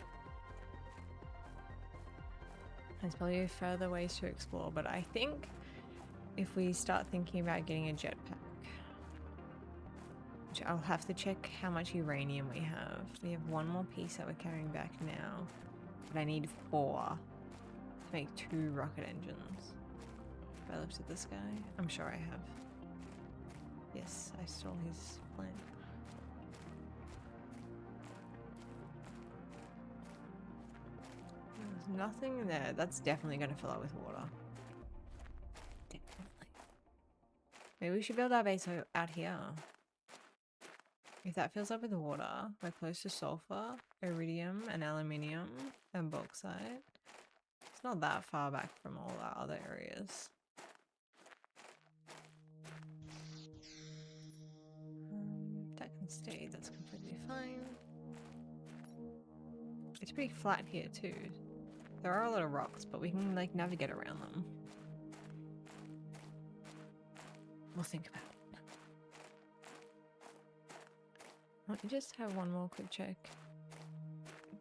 There's probably further ways to explore, but I think if we start thinking about getting a jetpack, which I'll have to check how much uranium we have. We have one more piece that we're carrying back now, but I need 4 to make 2 rocket engines. Have I lifted this guy? I'm sure I have. Yes, I stole his plant. There's nothing there. That's definitely going to fill up with water. Definitely. Maybe we should build our base out here. If that fills up with water, we're close to sulfur, iridium, and aluminium, and bauxite. It's not that far back from all our other areas. That can stay, that's completely fine. It's pretty flat here too. There are a lot of rocks, but we can like navigate around them. We'll think about it. Let me just have one more quick check.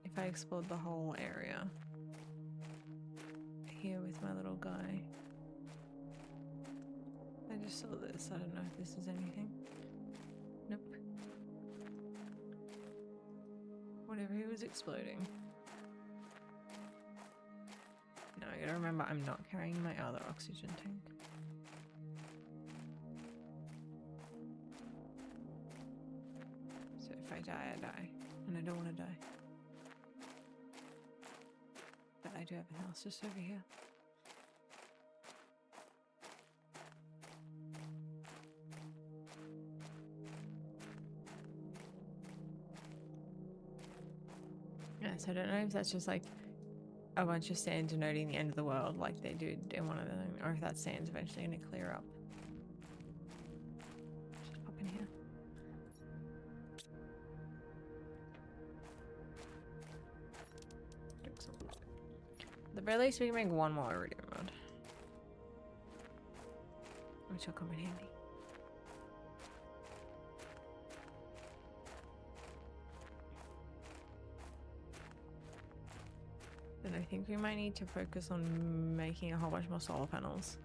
If I explored the whole area. Here with my little guy. I just saw this. I don't know if this is anything. Nope. whenever he was exploding. No, I gotta remember I'm not carrying my other oxygen tank. So if I die, I die. And I don't want to die. But I do have a house just over here. Yeah, so I don't know if that's just like a bunch of sand denoting the end of the world like they did in one of them, or if that sand's eventually going to clear up. Just pop in here. At the very least, we can make one more iridium rod, which will come in handy. Then I think we might need to focus on making a whole bunch more solar panels.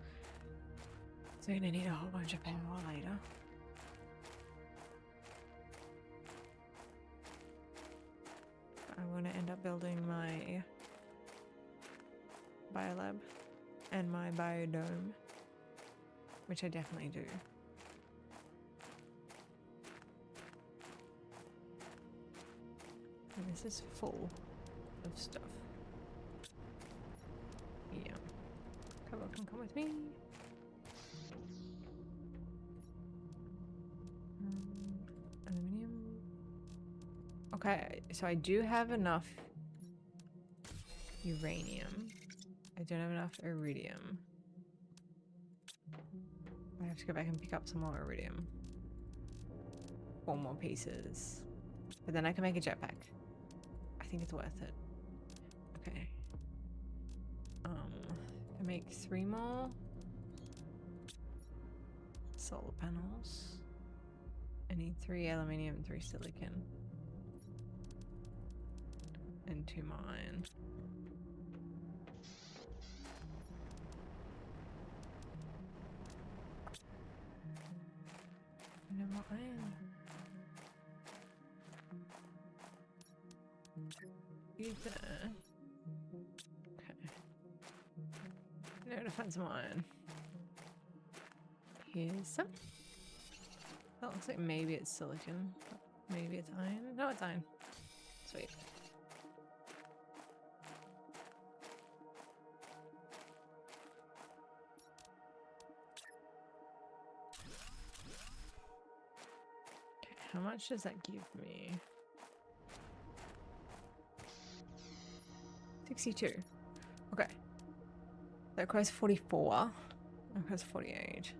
So we're gonna need a whole bunch of power later. I'm gonna end up building my biolab and my biodome, which I definitely do. And this is full of stuff. Yeah. Come with me. Aluminium. Okay, so I do have enough uranium. I don't have enough iridium. I have to go back and pick up some more iridium. 4 more pieces. But then I can make a jetpack. I think it's worth it. Okay. I make 3 more solar panels. I need 3 aluminium, 3 silicon. And 2 more iron. No more iron. You there? Okay. Now to find some iron. Here's some. That looks like maybe it's silicon, but maybe it's iron. No, it's iron. Sweet. Okay, how much does that give me? 62. Okay. That requires 44. That requires 48.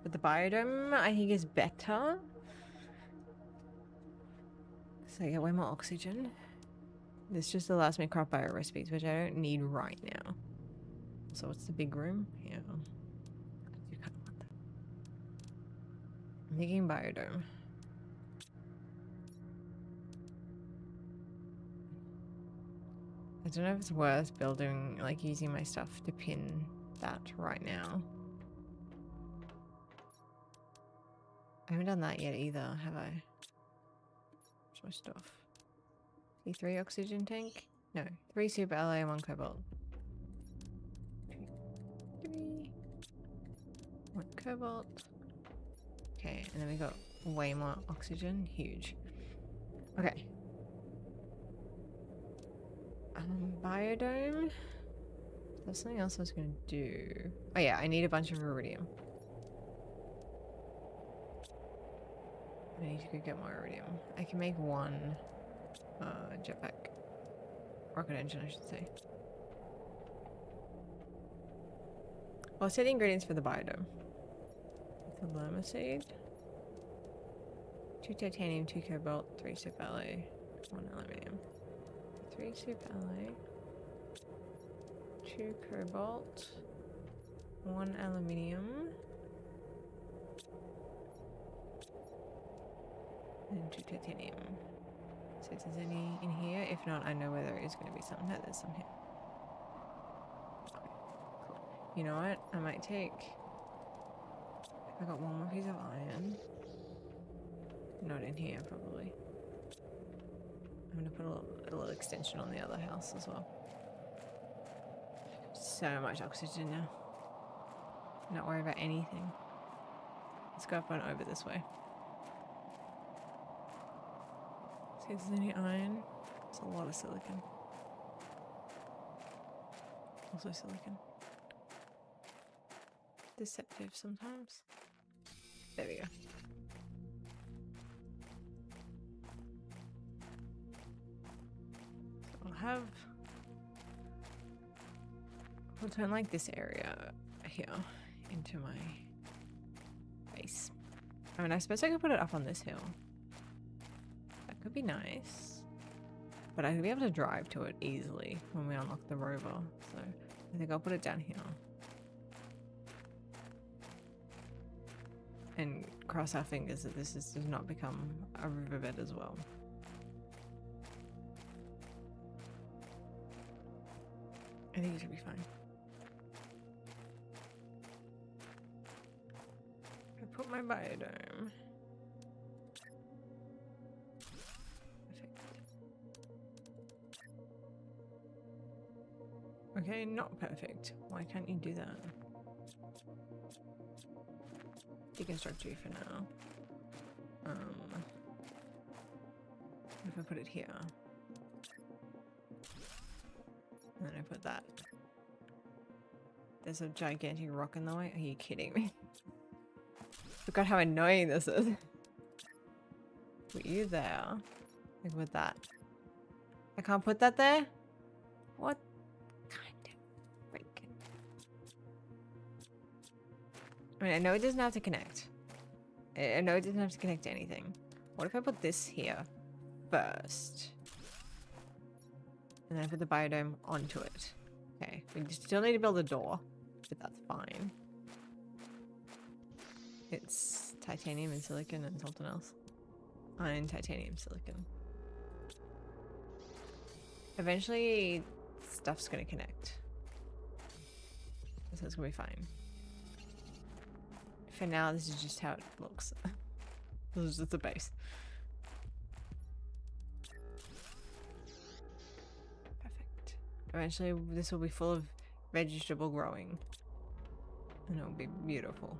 But the biodome, I think, is better. So I get way more oxygen. This just allows me to craft bio recipes, which I don't need right now. So what's the big room? Yeah. You kind of want that. I'm thinking biodome. I don't know if it's worth building, like, using my stuff to pin that right now. I haven't done that yet either, have I? Where's my stuff? C3 oxygen tank? No, 3 super alloy and 1 cobalt. 3. 1 cobalt. Okay, and then we got way more oxygen. Huge. Okay. Biodome. There's something else I was gonna do. Oh yeah, I need a bunch of iridium. I need to go get more iridium. I can make 1 jetpack. Rocket engine, I should say. Well, I'll say the ingredients for the biodome. The llama seed. 2 titanium, 2 cobalt, 3 super alloy, 1 aluminium. 3 super alloy, 2 cobalt, 1 aluminium, and 2 titanium. So if there's any in here, if not, I know where there is going to be some. No, there's some here. Okay, cool. You know what? I might take... I got 1 more piece of iron. Not in here, probably. I'm going to put a little extension on the other house as well. So much oxygen now. Not worry about anything. Let's go up and over this way. See if there's any iron. There's a lot of silicon. Also silicon. Deceptive sometimes. There we go. So we'll turn like this area here into my base. I mean, I suppose I could put it up on this hill. That could be nice. But I could be able to drive to it easily when we unlock the rover. So I think I'll put it down here. And cross our fingers that this does not become a riverbed as well. I think it should be fine. I put my biodome. Perfect. Okay, not perfect. Why can't you do that? Deconstruct you for now. If I put it here. And then I put that. There's a gigantic rock in the way. Are you kidding me? Look at how annoying this is. Put you there. Like with that. I can't put that there? What kind of freaking... I mean, I know it doesn't have to connect. I know it doesn't have to connect to anything. What if I put this here first? And then I put the biodome onto it. Okay, we still need to build a door, but that's fine. It's titanium and silicon and something else. Iron, titanium, silicon. Eventually, stuff's gonna connect. So it's gonna be fine. For now, this is just how it looks. This is just the base. Perfect. Eventually, this will be full of vegetable growing. And it will be beautiful.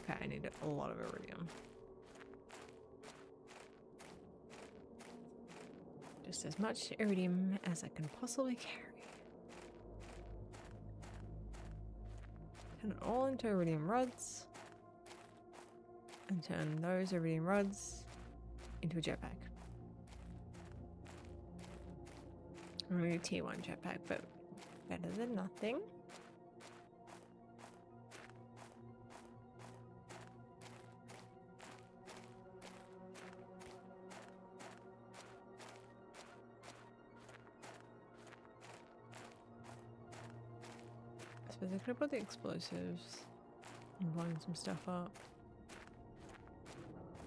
Okay, I need a lot of iridium. Just as much iridium as I can possibly carry. Turn it all into iridium rods. And turn those iridium rods into a jetpack. I'm gonna do tier 1 jetpack, but better than nothing. I suppose I could have put the explosives and blown some stuff up.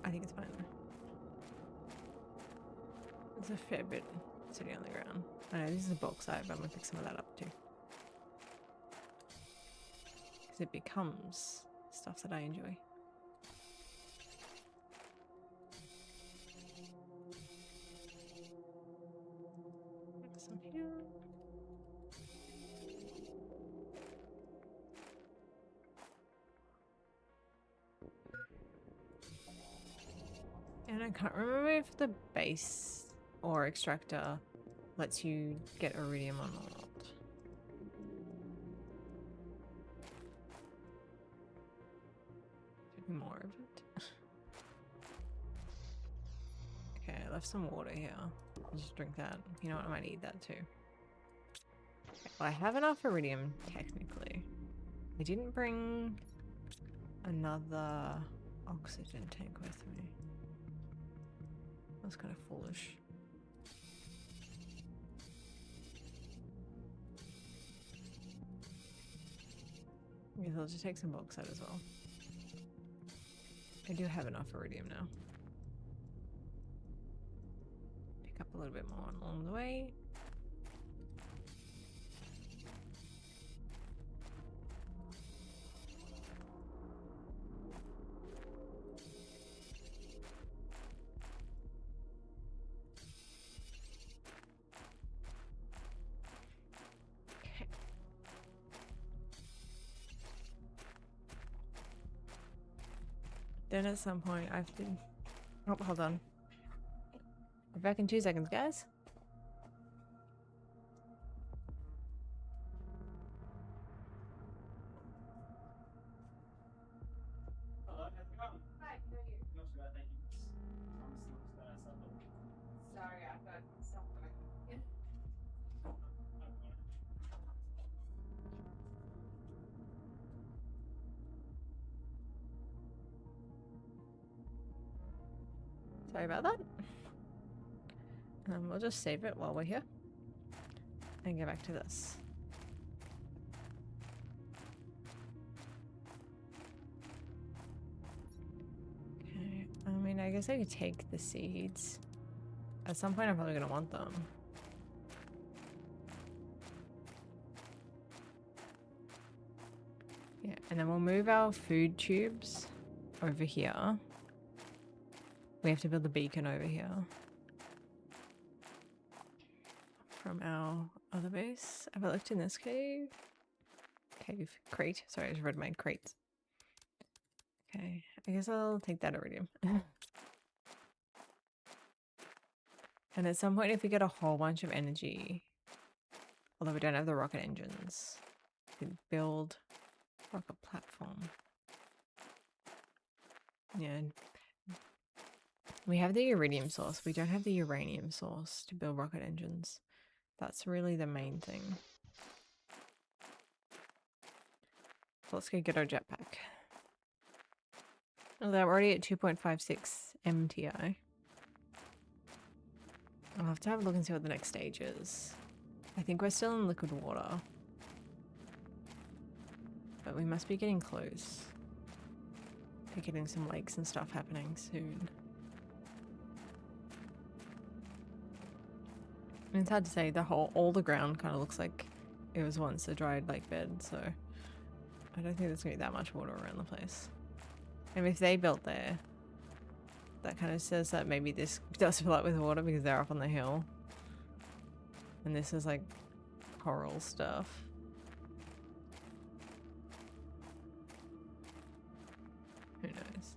I think it's fine though. There's a fair bit sitting on the ground. I know this is a bulk site, but I'm gonna pick some of that up too. Because it becomes stuff that I enjoy. Some here. And I can't remember if the base or extractor lets you get iridium or not. Should be more of it. Okay, I left some water here. I'll just drink that. You know what? I might eat that too. Okay, well, I have enough iridium, technically. I didn't bring another oxygen tank with me. That's kind of foolish. I guess I'll just take some bauxite as well. I do have enough iridium now. Pick up a little bit more along the way. then at some point I have to... Oh, hold on. Be back in 2 seconds, guys. Hello, how's it going? Hi, how are you? Not too bad, thank you. Honestly, looks better, so I thought. Sorry, I've got somewhere. Sorry about that. We'll just save it while we're here. And get back to this. Okay, I mean, I guess I could take the seeds. At some point I'm probably gonna want them. Yeah, and then we'll move our food tubes over here. We have to build a beacon over here. From our other base. Have I looked in this cave? Crate. Sorry, I just read my crates. Okay, I guess I'll take that iridium. And at some point, if we get a whole bunch of energy, although we don't have the rocket engines, we can build rocket platform. Yeah. We have the iridium source. We don't have the uranium source to build rocket engines. That's really the main thing. So let's go get our jetpack. Although we're already at 2.56 MTI. I'll have to have a look and see what the next stage is. I think we're still in liquid water. But we must be getting close. We're getting some lakes and stuff happening soon. And it's hard to say, all the ground kind of looks like it was once a dried lake bed, so I don't think there's going to be that much water around the place. And if they built there, that kind of says that maybe this does fill up with water because they're up on the hill. And this is like coral stuff. Who knows?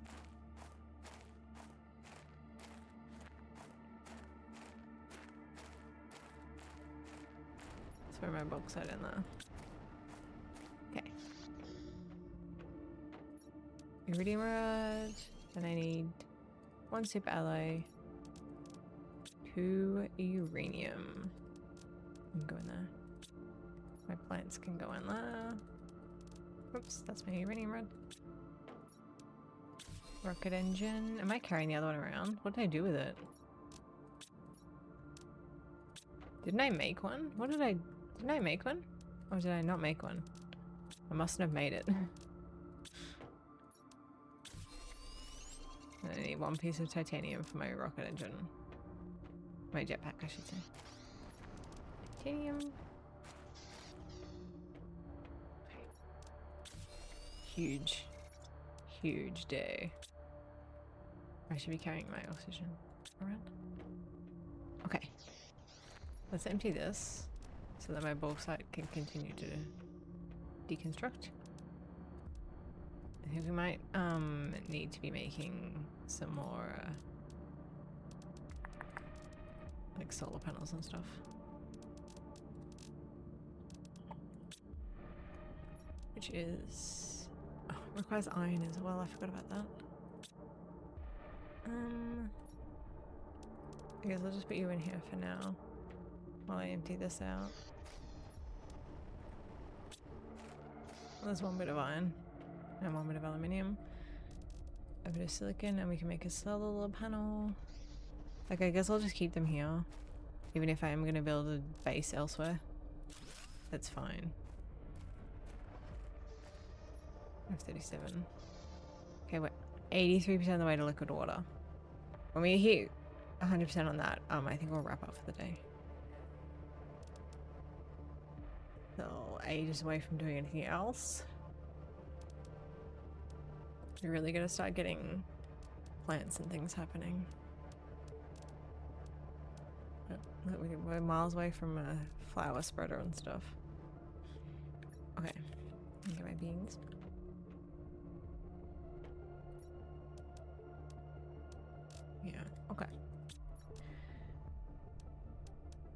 Throw my bauxite in there. Okay. Iridium rod. Then I need 1 super alloy. 2 uranium. You can go in there. My plants can go in there. Oops, that's my uranium rod. Rocket engine. Am I carrying the other one around? What did I do with it? Didn't I make one? Didn't I make one? Or did I not make one? I mustn't have made it. I need 1 piece of titanium for my rocket engine. My jetpack, I should say. Titanium. Okay. Huge. Huge day. I should be carrying my oxygen around. Okay. Let's empty this so that my bauxite can continue to deconstruct. I think we might need to be making some more like solar panels and stuff. Which is requires iron as well. I forgot about that. I guess I'll just put you in here for now while I empty this out. There's 1 bit of iron and 1 bit of aluminium, a bit of silicon, and we can make a solar panel. Like, I guess I'll just keep them here, even if I am going to build a base elsewhere. That's fine. F37. Okay, we're 83% of the way to liquid water. When we hit 100% on that, I think we'll wrap up for the day. So, ages away from doing anything else. You're really gonna start getting plants and things happening. We're miles away from a flower spreader and stuff. Okay, get my beans.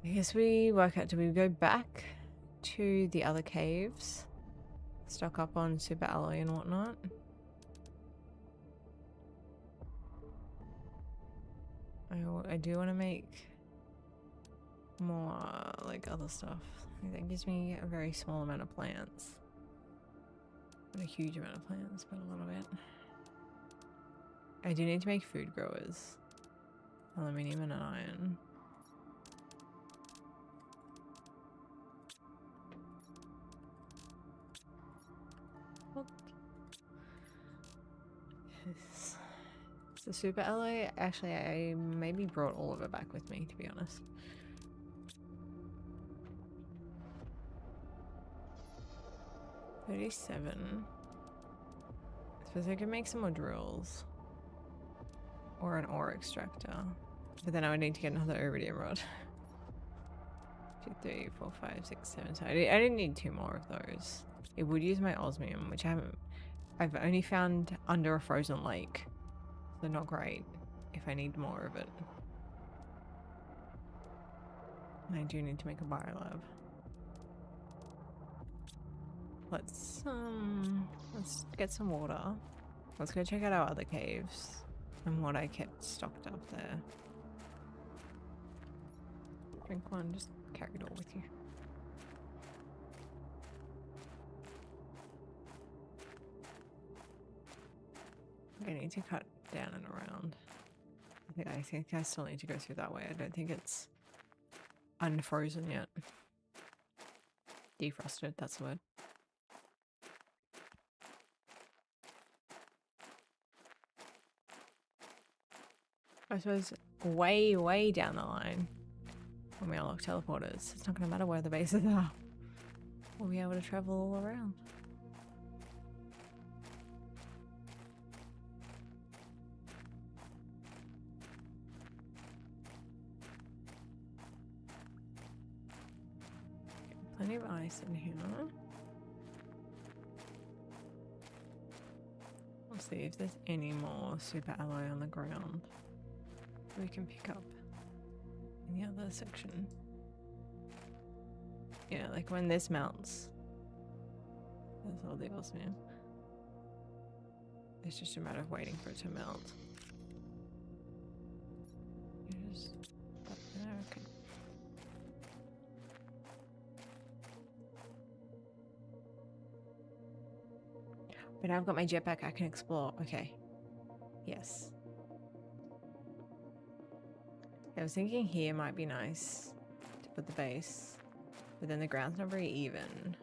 I guess we work out, do we go back to the other caves? Stock up on super alloy and whatnot? I do want to make more like other stuff. That gives me a very small amount of plants. Not a huge amount of plants, but a little bit. I do need to make food growers. Aluminium and iron. What? Yes. The super alloy, actually I maybe brought all of it back with me, to be honest. $37. I suppose I could make some more drills. Or an ore extractor. But then I would need to get another iridium rod. 2, 3, 4, 5, 6, 7. So I didn't need 2 more of those. It would use my osmium, which I've only found under a frozen lake. So not great if I need more of it. And I do need to make a biolab. Let's get some water. Let's go check out our other caves and what I kept stocked up there. Drink one, just carry it all with you. I need to cut down and around. I think I still need to go through that way. I don't think it's unfrozen yet. Defrosted, that's the word. I suppose way, way down the line, when we unlock teleporters, it's not going to matter where the bases are. We'll be able to travel all around. Plenty of ice in here. We'll see if there's any more super alloy on the ground we can pick up in the other section. Yeah, like when this melts, there's all the osmium. It's just a matter of waiting for it to melt. Just up there, okay. But now I've got my jetpack, I can explore. Okay. Yes. I was thinking here might be nice to put the base, but then the ground's not very even.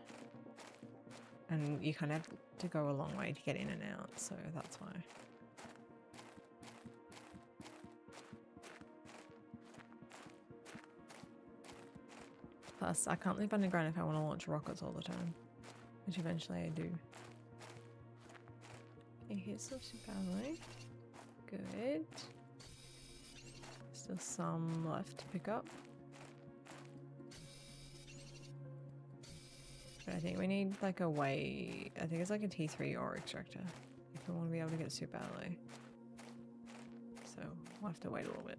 And you kind of have to go a long way to get in and out, so that's why. Plus, I can't live underground if I want to launch rockets all the time, which eventually I do. Okay, here's some super alloy. Good. Still some left to pick up. But I think we need like a way, I think it's like a T3 ore extractor if we want to be able to get super alloy. So we'll have to wait a little bit.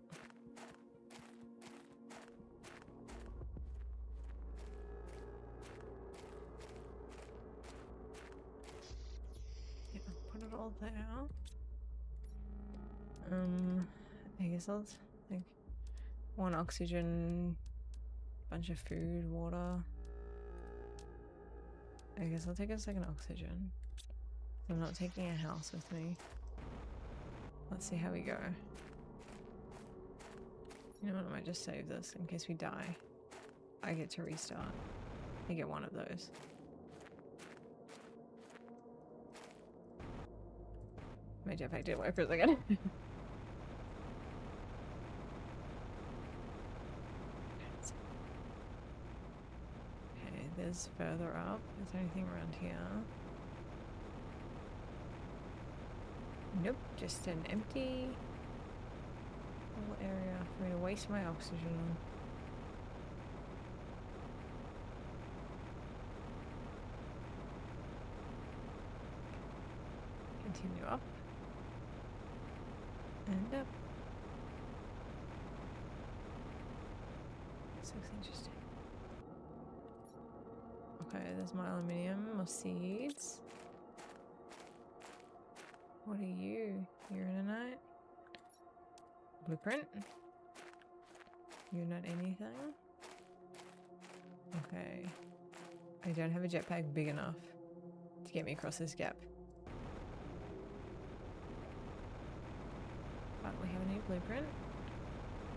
Yeah, put it all there. I guess I'll like 1 oxygen, bunch of food, water. I guess I'll take a second oxygen. I'm not taking a house with me. Let's see how we go. You know what, I might just save this in case we die. I get to restart. I get 1 of those. My jetpack didn't work for a second. Okay, there's further up. Is there anything around here? Nope, just an empty little area for me to waste my oxygen on. Continue up. And up. This looks interesting. Okay, there's my aluminium, more seeds. What are you? Uranite? Blueprint? You're not anything? Okay. I don't have a jetpack big enough to get me across this gap. But we have a new blueprint.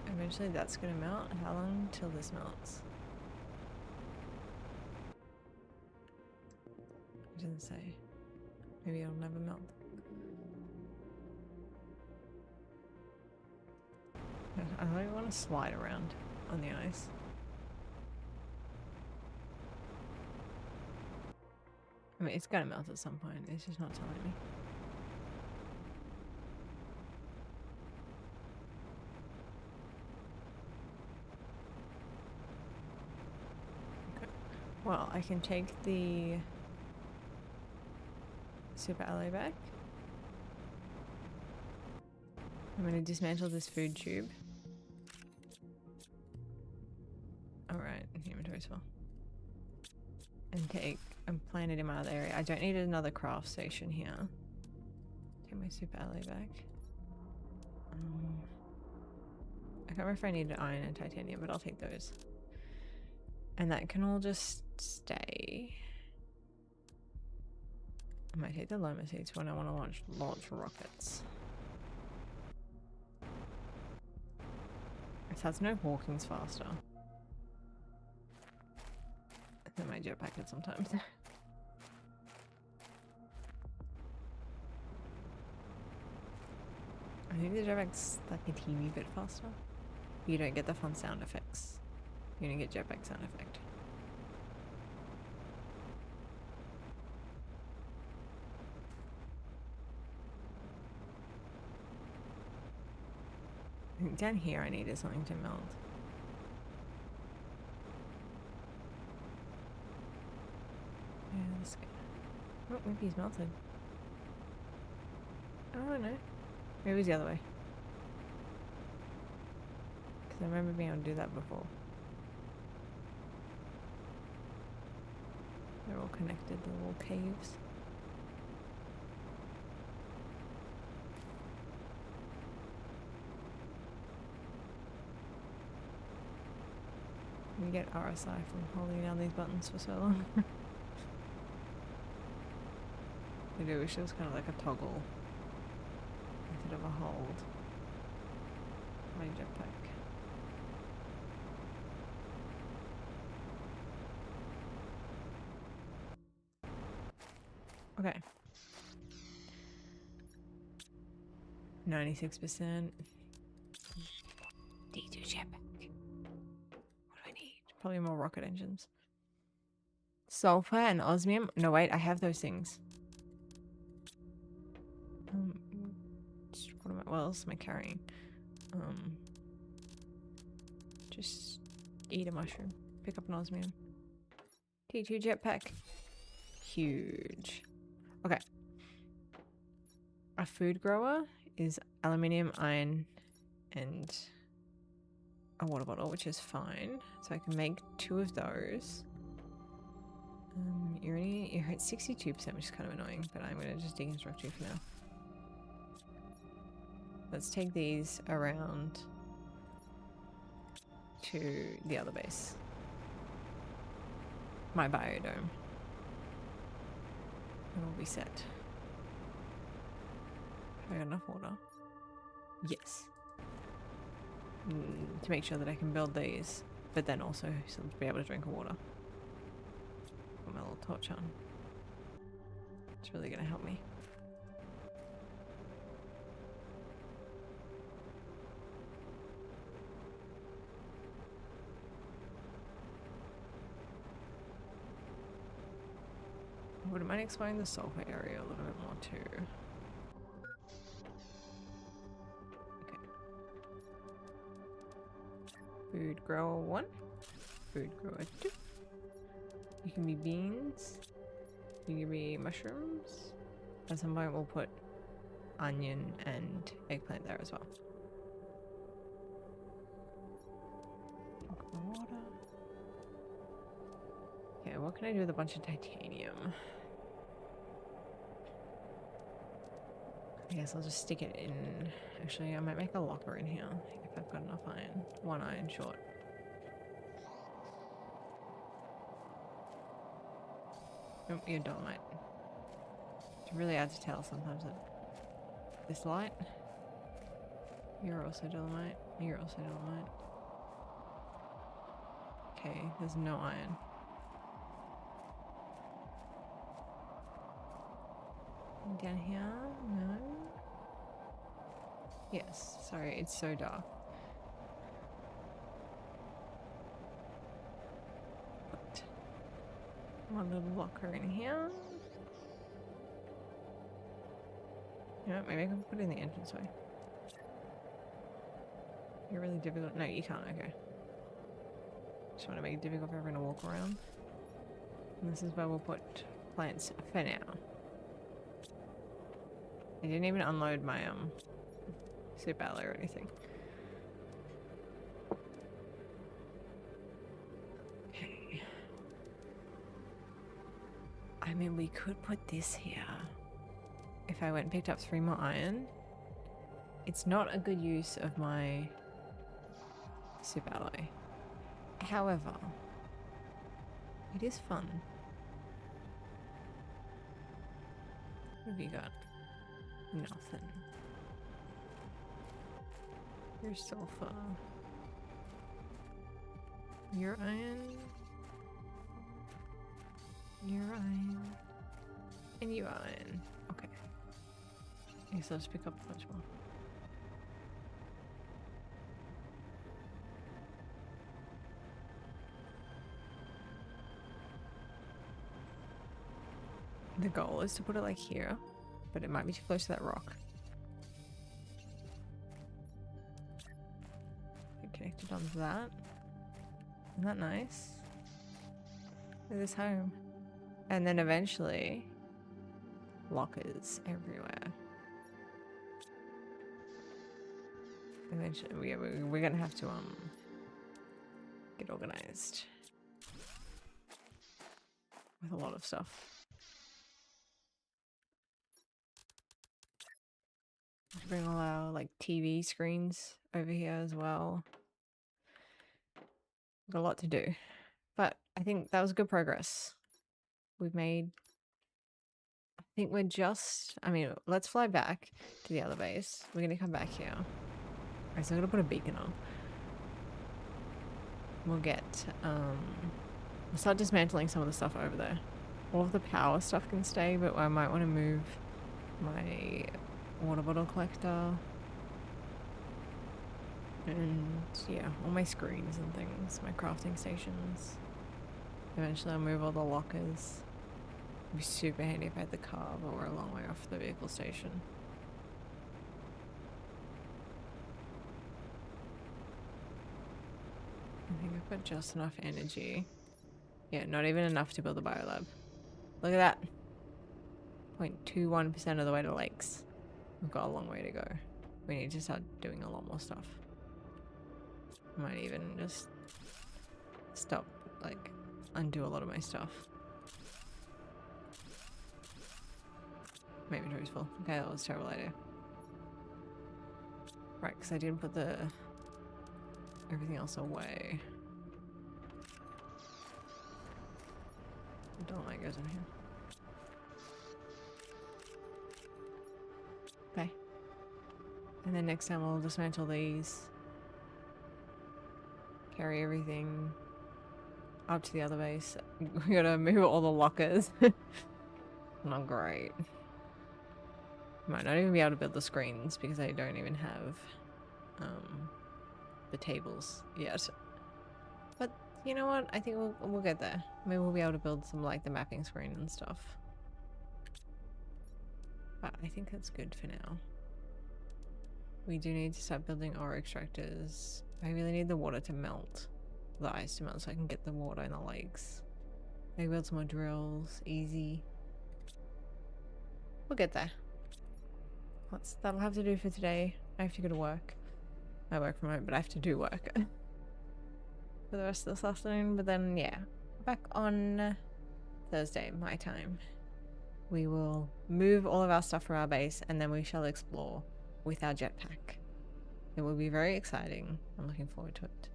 Eventually that's gonna melt. How long till this melts? It doesn't say. Maybe it'll never melt. I don't want to slide around on the ice. I mean, it's gonna melt at some point. It's just not telling me. Okay. Well, I can take the super alloy back. I'm gonna dismantle this food tube. Alright, inventory as well. And plant it in my other area. I don't need another craft station here. Take my super alloy back. I can't remember if I needed iron and titanium, but I'll take those. And that can all just stay. I might take the loma seeds when I want to launch rockets. If that's no walking's faster than my jetpack at sometimes. I think the jetpack's like a teeny bit faster. You don't get the fun sound effects. You don't get jetpack sound effect. I think down here I needed something to melt. Yeah, this guy. Oh, maybe he's melted. I don't know. Maybe it was the other way. Because I remember being able to do that before. They're all connected, the little caves. You get RSI from holding down these buttons for so long. I do wish it was kind of like a toggle instead of a hold. My jetpack. Okay. 96%. D2 jetpack. What do I need? Probably more rocket engines. Sulfur and osmium. No, wait, I have those things. What else am I carrying? Just eat a mushroom. Pick up an osmium. T2 jetpack. Huge. Okay. A food grower is aluminium, iron, and a water bottle, which is fine. So I can make 2 of those. You're at 62%, which is kind of annoying, but I'm gonna just deconstruct you for now. Let's take these around to the other base. My biodome. And we'll be set. Have I got enough water? Yes. To make sure that I can build these, but then also to be able to drink water. Put my little torch on. It's really gonna help me. I wouldn't mind exploring the sulfur area a little bit more too. Okay. Food grower 1. Food grower 2. You can be beans. You can be mushrooms. At some point we'll put onion and eggplant there as well. Water. what can I do with a bunch of titanium? I guess I'll just stick it in. Actually, I might make a locker in here if I've got enough iron. 1 iron short. Oh, you're dolomite. It's really hard to tell sometimes at this light. You're also dolomite. You're also dolomite. Okay, there's no iron. Down here? No? Yes, sorry, it's so dark. Put one little locker in here. You know what, maybe I can put it in the entranceway. You're really difficult. No, you can't, okay. Just want to make it difficult for everyone to walk around. And this is where we'll put plants for now. I didn't even unload my soup alley or anything. Okay. I mean, we could put this here. If I went and picked up 3 more iron. It's not a good use of my soup alloy. However, it is fun. What have you got? Nothing. Your sulfur. Your iron. Your iron. And you iron. Okay. I guess I'll just pick up a bunch more. The goal is to put it like here, but it might be too close to that rock. Connected on that. Isn't that nice? Look at this home. And then eventually, lockers everywhere. Eventually, we're gonna have to get organized with a lot of stuff. Bring all our like TV screens over here as well. Got a lot to do, but I think that was good progress. We've made. I think we're just. I mean, let's fly back to the other base. We're gonna come back here. Alright, so I'm gonna put a beacon on. We'll get. We'll start dismantling some of the stuff over there. All of the power stuff can stay, but I might want to move my water bottle collector and yeah, all my screens and things, my crafting stations. Eventually I'll move all the lockers. It'd be super handy if I had the car, but we're a long way off the vehicle station. I think I've got just enough energy. Yeah, not even enough to build a biolab. Look at that. 0.21% of the way to lakes. We've got a long way to go. We need to start doing a lot more stuff. Might even just stop, like, undo a lot of my stuff. My inventory's full. Okay, that was a terrible idea. Right, because I didn't put the everything else away. I don't like goes in here. Okay. And then next time we'll dismantle these. Carry everything up to the other base. We gotta move all the lockers. Not great. Might not even be able to build the screens because I don't even have the tables yet. But you know what? I think we'll get there. Maybe we'll be able to build some like the mapping screen and stuff. But I think that's good for now. We do need to start building ore extractors. I really need the water to melt. The ice to melt so I can get the water in the lakes. Maybe build some more drills. Easy. We'll get there. That'll have to do for today. I have to go to work. I work from home, but I have to do work for the rest of this afternoon. But then, yeah, back on Thursday, my time, we will move all of our stuff from our base and then we shall explore with our jetpack. It will be very exciting. I'm looking forward to it.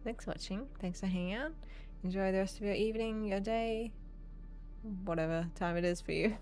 Thanks for watching. Thanks for hanging out. Enjoy the rest of your evening, your day, whatever time it is for you.